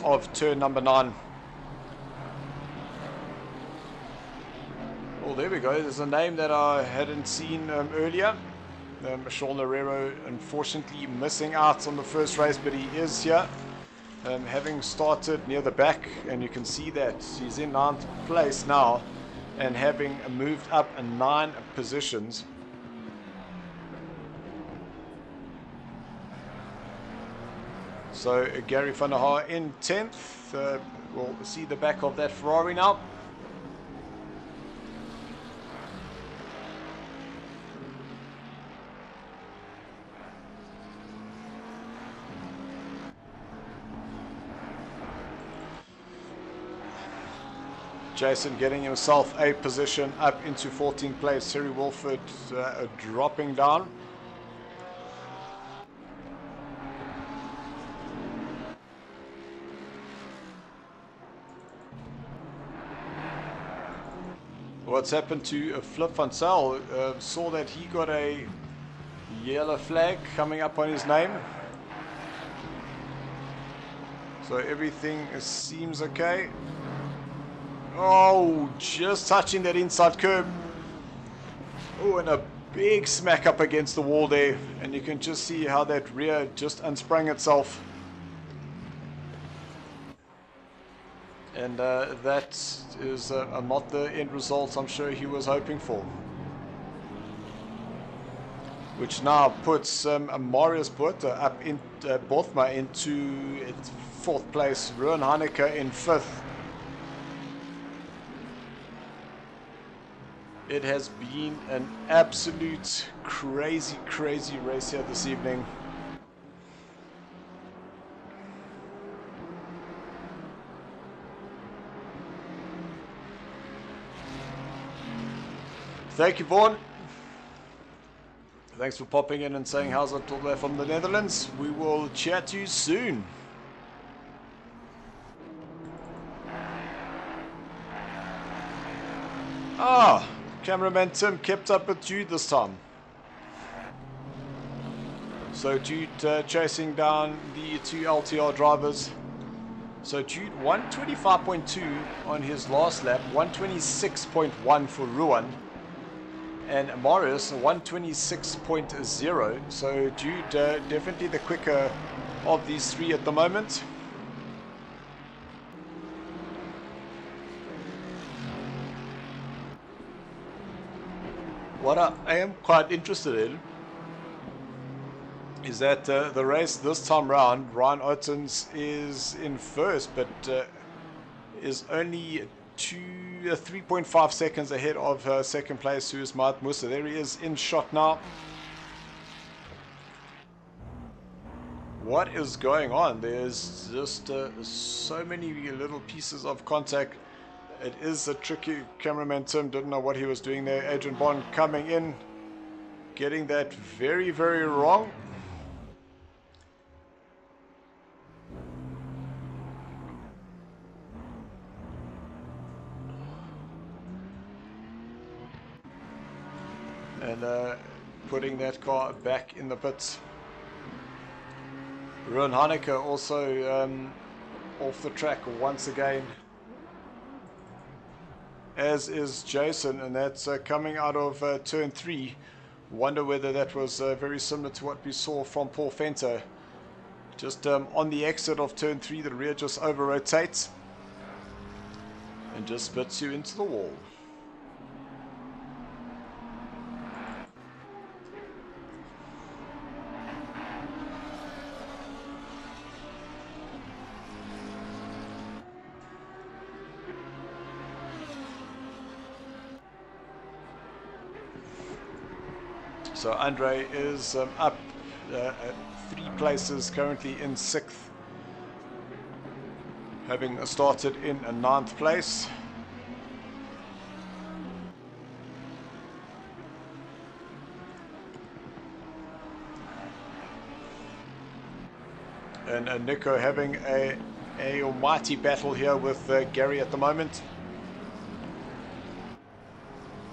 of turn number 9. Oh, there we go. There's a name that I hadn't seen earlier. Sean Herrero, unfortunately missing out on the first race, but he is here. Having started near the back, and you can see that he's in 9th place now and having moved up 9 positions. So Gary van der Haar in 10th. We'll see the back of that Ferrari now. Jason getting himself a position up into 14th place. Terry Wolford dropping down. What's happened to Flip van Zyl? Saw that he got a yellow flag coming up on his name. So everything seems okay. Oh, just touching that inside curb. Oh, and a big smack up against the wall there. And you can just see how that rear just unsprung itself. And that is not the end result I'm sure he was hoping for. which now puts Marius Botha up in Bothma into 4th place, Ruan Hanneke in 5th. It has been an absolute crazy race here this evening. Thank you, Vaughn. Thanks for popping in and saying how's it all the way from the Netherlands. We will chat to you soon. Ah, cameraman Tim kept up with Jude this time. So Jude chasing down the 2 LTR drivers. So Jude 125.2 on his last lap, 126.1 for Ruan. And Marius 126.0. So Jude definitely the quicker of these 3 at the moment. What I am quite interested in is that the race this time round, Ryan Ottens is in first, but is only 3.5 seconds ahead of second place, who is Maat Musa. There he is in shot now. What is going on? There's just so many little pieces of contact. It is a tricky. Cameraman Tim didn't know what he was doing there. Adrian Bond coming in, getting that very wrong. And putting that car back in the pits. Ruan Hanneke also off the track once again, as is Jason, and that's coming out of turn 3. Wonder whether that was very similar to what we saw from Paul Fenter. Just on the exit of turn 3, the rear just over rotates and just spits you into the wall. So Andre is up 3 places, currently in 6th, having started in 9th place. And Nico having a almighty battle here with Gary at the moment.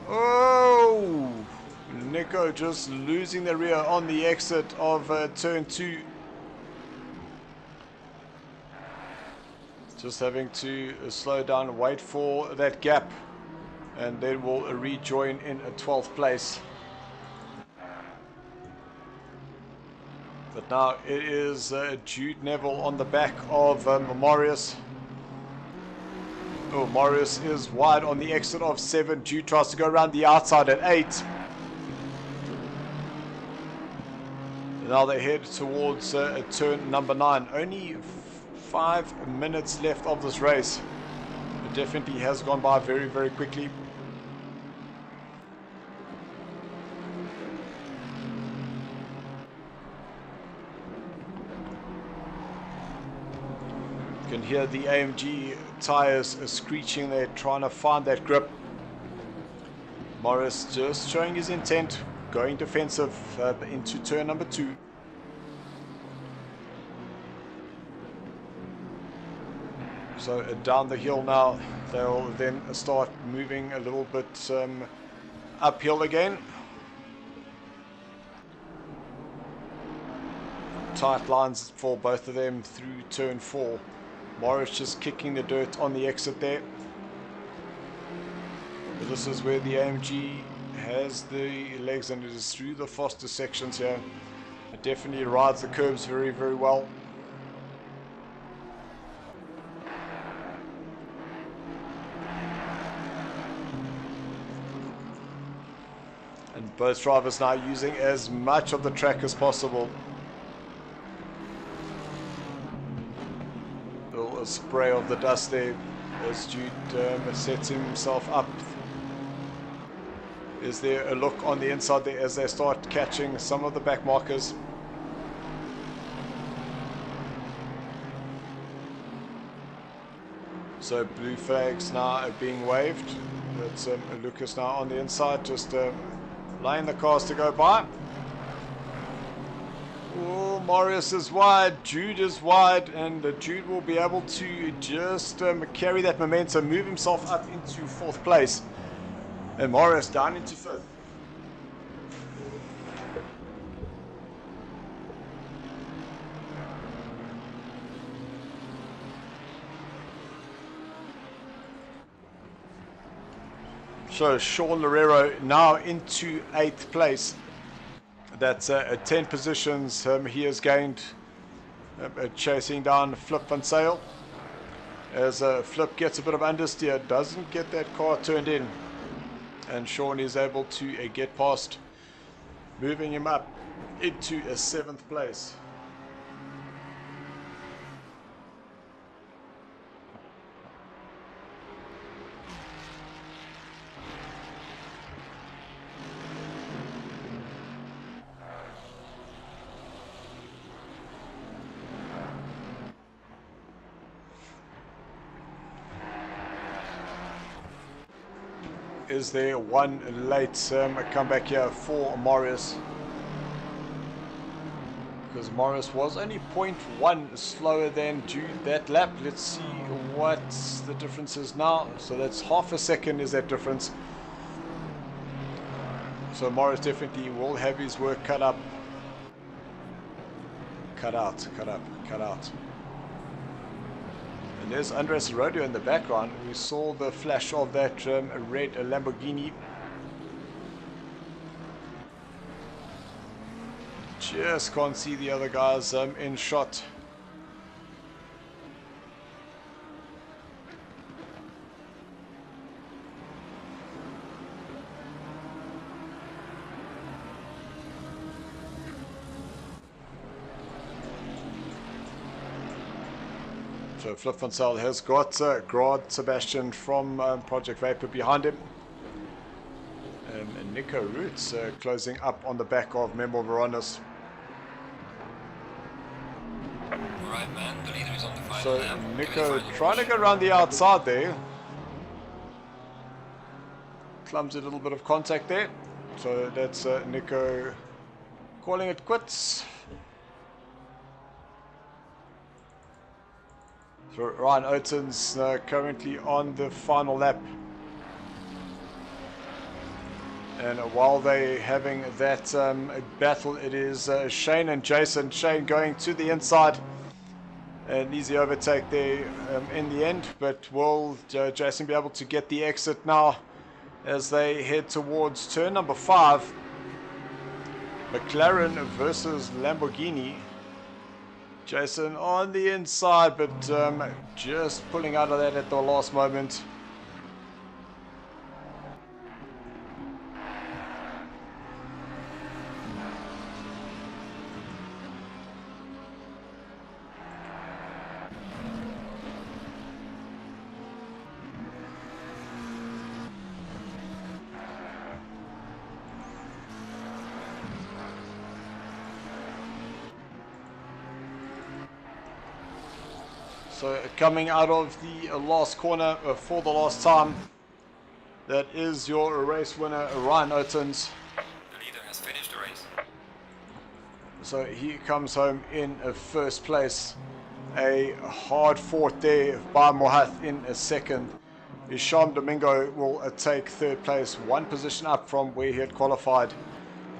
Oh! Nico just losing the rear on the exit of turn 2. Just having to slow down, wait for that gap, and then we'll rejoin in a 12th place. But now it is Jude Neville on the back of Marius. Oh, Marius is wide on the exit of 7. Jude tries to go around the outside at 8. Now they head towards turn number 9. Only 5 minutes left of this race. It definitely has gone by very quickly. You can hear the AMG tires screeching. They're trying to find that grip. Morris just showing his intent, going defensive into turn number 2. So down the hill now, they'll then start moving a little bit uphill again. Tight lines for both of them through turn 4. Morris just kicking the dirt on the exit there. But this is where the AMG has the legs, and it is through the faster sections here. It definitely rides the curbs very well. And Both drivers now using as much of the track as possible. A little spray of the dust there as Jude sets himself up. Is there a look on the inside there as they start catching some of the back markers? So blue flags now are being waved. That's Lucas now on the inside, just laying the cars to go by. Oh, Marius is wide, Jude is wide, and Jude will be able to just carry that momentum, move himself up into 4th place. And Marius down into 5th. So Sean Loureiro now into 8th place. That's 10 positions he has gained, chasing down Flip Van Sale. As Flip gets a bit of understeer, doesn't get that car turned in. And Sean is able to get past, moving him up into a 7th place. Is there one late comeback here for Marius? Because Marius was only 0.1 slower than Jude that lap. Let's see what the difference is now. So that's half a second is that difference. So Marius definitely will have his work cut up. Cut out. And there's Andres Rodeo in the background. We saw the flash of that red Lamborghini. Just can't see the other guys in shot. So Flip Van Sale has got Grad Sebastian from Project Vapor behind him. And Nico Roots closing up on the back of Memo Veronis. Right, man, the leader is on the final So lap. Nico trying to go around the outside there. Clumsy little bit of contact there. So that's Nico calling it quits. So Ryan Oaten's currently on the final lap. And while they're having that battle, it is Shane and Jason. Shane going to the inside. An easy overtake there in the end. But will Jason be able to get the exit now as they head towards turn number 5? McLaren versus Lamborghini. Jason on the inside, but just pulling out of that at the last moment. So coming out of the last corner for the last time, that is your race winner, Ryan Oates. The leader has finished the race. So he comes home in first place. A hard fought there by Mohath in a second. Isham Domingo will take 3rd place, 1 position up from where he had qualified.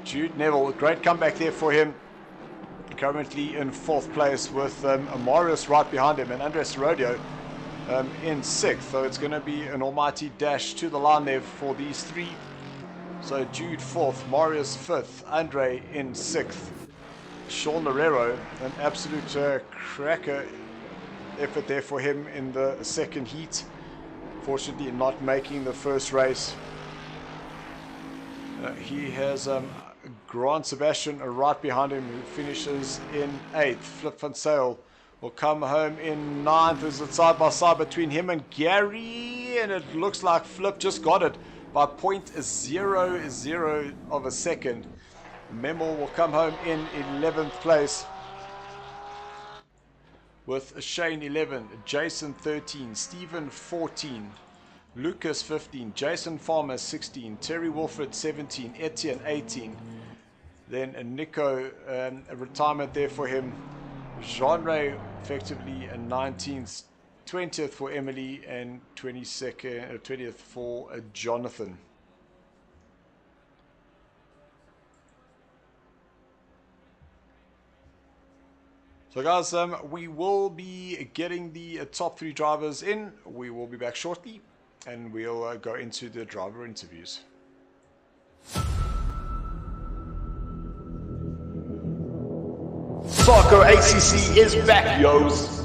Jude Neville, great comeback there for him. Currently in 4th place with Marius right behind him and Andres Rodeo in 6th. So it's going to be an almighty dash to the line there for these 3. So Jude 4th, Marius 5th, Andre in 6th. Sean Loureiro, an absolute cracker effort there for him in the 2nd heat. Fortunately not making the first race. He has Grant Sebastian right behind him, who finishes in 8th. Flip van Sale will come home in 9th. There's a side by side between him and Gary, and it looks like Flip just got it by 0.00 of a second. Memel will come home in 11th place with Shane 11, Jason 13, Stephen 14, Lucas 15, Jason Farmer 16, Terry Wilfred 17, Etienne 18. Then Nico, a retirement there for him. Jean-Ray effectively a 19th, 20th for Emily, and 20th for Jonathan. So guys, we will be getting the top 3 drivers in. We will be back shortly, and we'll go into the driver interviews. SARCO ACC is back, yos.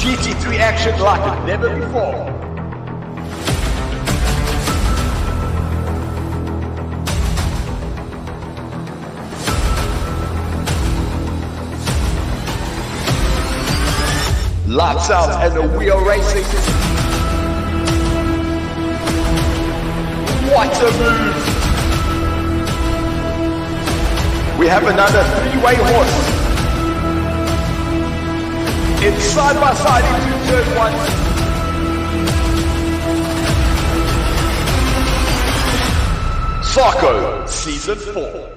GT3 action like never before. Lights out and we are racing. What a move! We have another 3-way horse. It's side by side into turn 1. SARCO Season 4.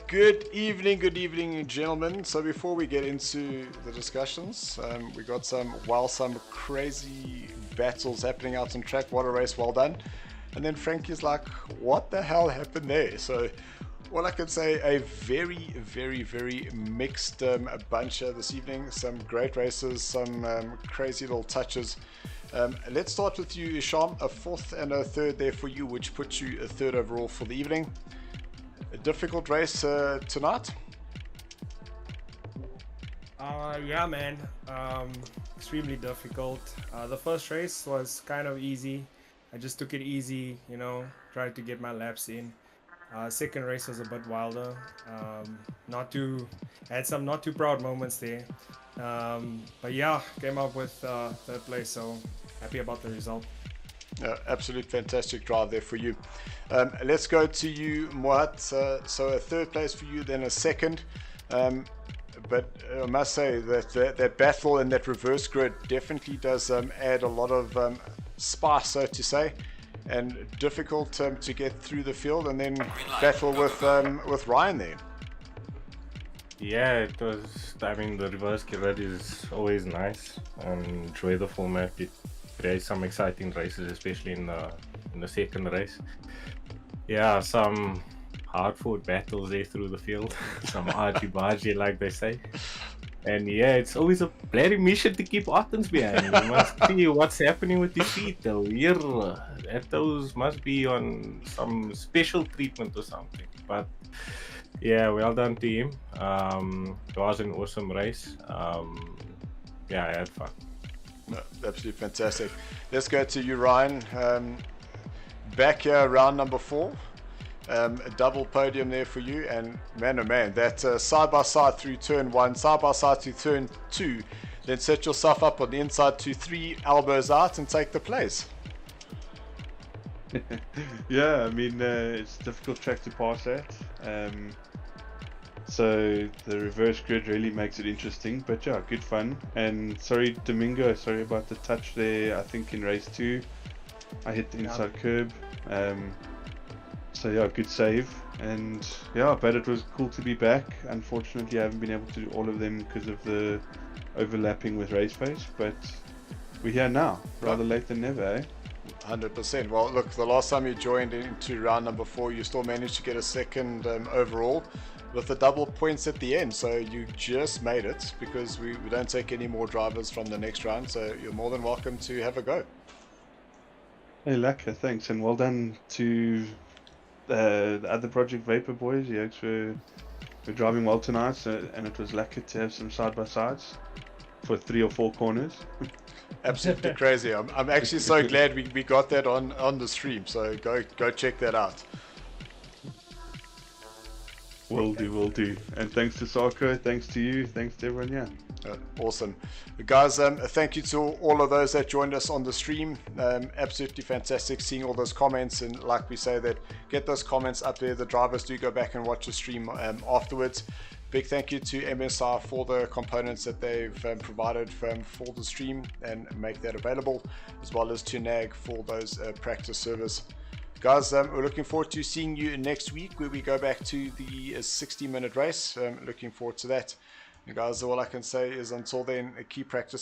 Good evening, gentlemen. So before we get into the discussions, we got some crazy battles happening out on track. What a race, well done. And then Frankie's like, what the hell happened there? So all I can say, a very mixed bunch this evening. Some great races, some crazy little touches. Let's start with you, Isham. A 4th and a 3rd there for you, which puts you a 3rd overall for the evening. A difficult race tonight? Yeah, man. Extremely difficult. The first race was kind of easy. I just took it easy, you know, tried to get my laps in. Second race was a bit wilder. Had some not too proud moments there. But yeah, came up with 3rd place, so happy about the result. Absolute fantastic drive there for you. Let's go to you, Moat. So a 3rd place for you, then a 2nd. But I must say that battle and that reverse grid definitely does add a lot of spice, so to say, and difficult to get through the field, and then battle with Ryan there. Yeah, it was. I mean, the reverse grid is always nice. Enjoy the format. It creates some exciting races, especially in the second race. Yeah, some hard-fought battles there through the field. Some argy-bargy, like they say. And yeah, it's always a bloody mission to keep Ottens behind. You must see what's happening with his feet. Those must be on some special treatment or something. But yeah, well done to him. It was an awesome race. Yeah, I had fun. No, absolutely fantastic. Let's go to you, Ryan. Back here, round number 4. A double podium there for you, and man, oh man, that side by side through turn 1, side by side to turn 2, then set yourself up on the inside to 3 elbows out and take the place. Yeah, I mean, it's a difficult track to pass at. So the reverse grid really makes it interesting, but yeah, good fun. And sorry, Domingo, sorry about the touch there. I think in race 2, I hit the inside curb. So yeah, good save. And yeah, but it was cool to be back. Unfortunately, I haven't been able to do all of them because of the overlapping with race pace, but we're here now, rather late than never, eh? 100%. Well, look, the last time you joined into round number 4, you still managed to get a second overall with the double points at the end. So you just made it, because we don't take any more drivers from the next round. So you're more than welcome to have a go. Hey, lekker, thanks, and well done to the other Project Vapor boys. Yeah, we're driving well tonight, and it was lekker to have some side-by-sides for 3 or 4 corners. Absolutely crazy. I'm actually so glad we got that on the stream. So go check that out. Will do. And thanks to SARCO, thanks to you, thanks to everyone, yeah. Awesome. Guys, thank you to all of those that joined us on the stream. Absolutely fantastic seeing all those comments, and like we say, that get those comments up there. The drivers do go back and watch the stream afterwards. Big thank you to MSI for the components that they've provided for the stream and make that available, as well as to NAG for those practice servers. Guys, we're looking forward to seeing you next week, where we go back to the 60-minute race. Looking forward to that. And guys, all I can say is until then, keep practicing.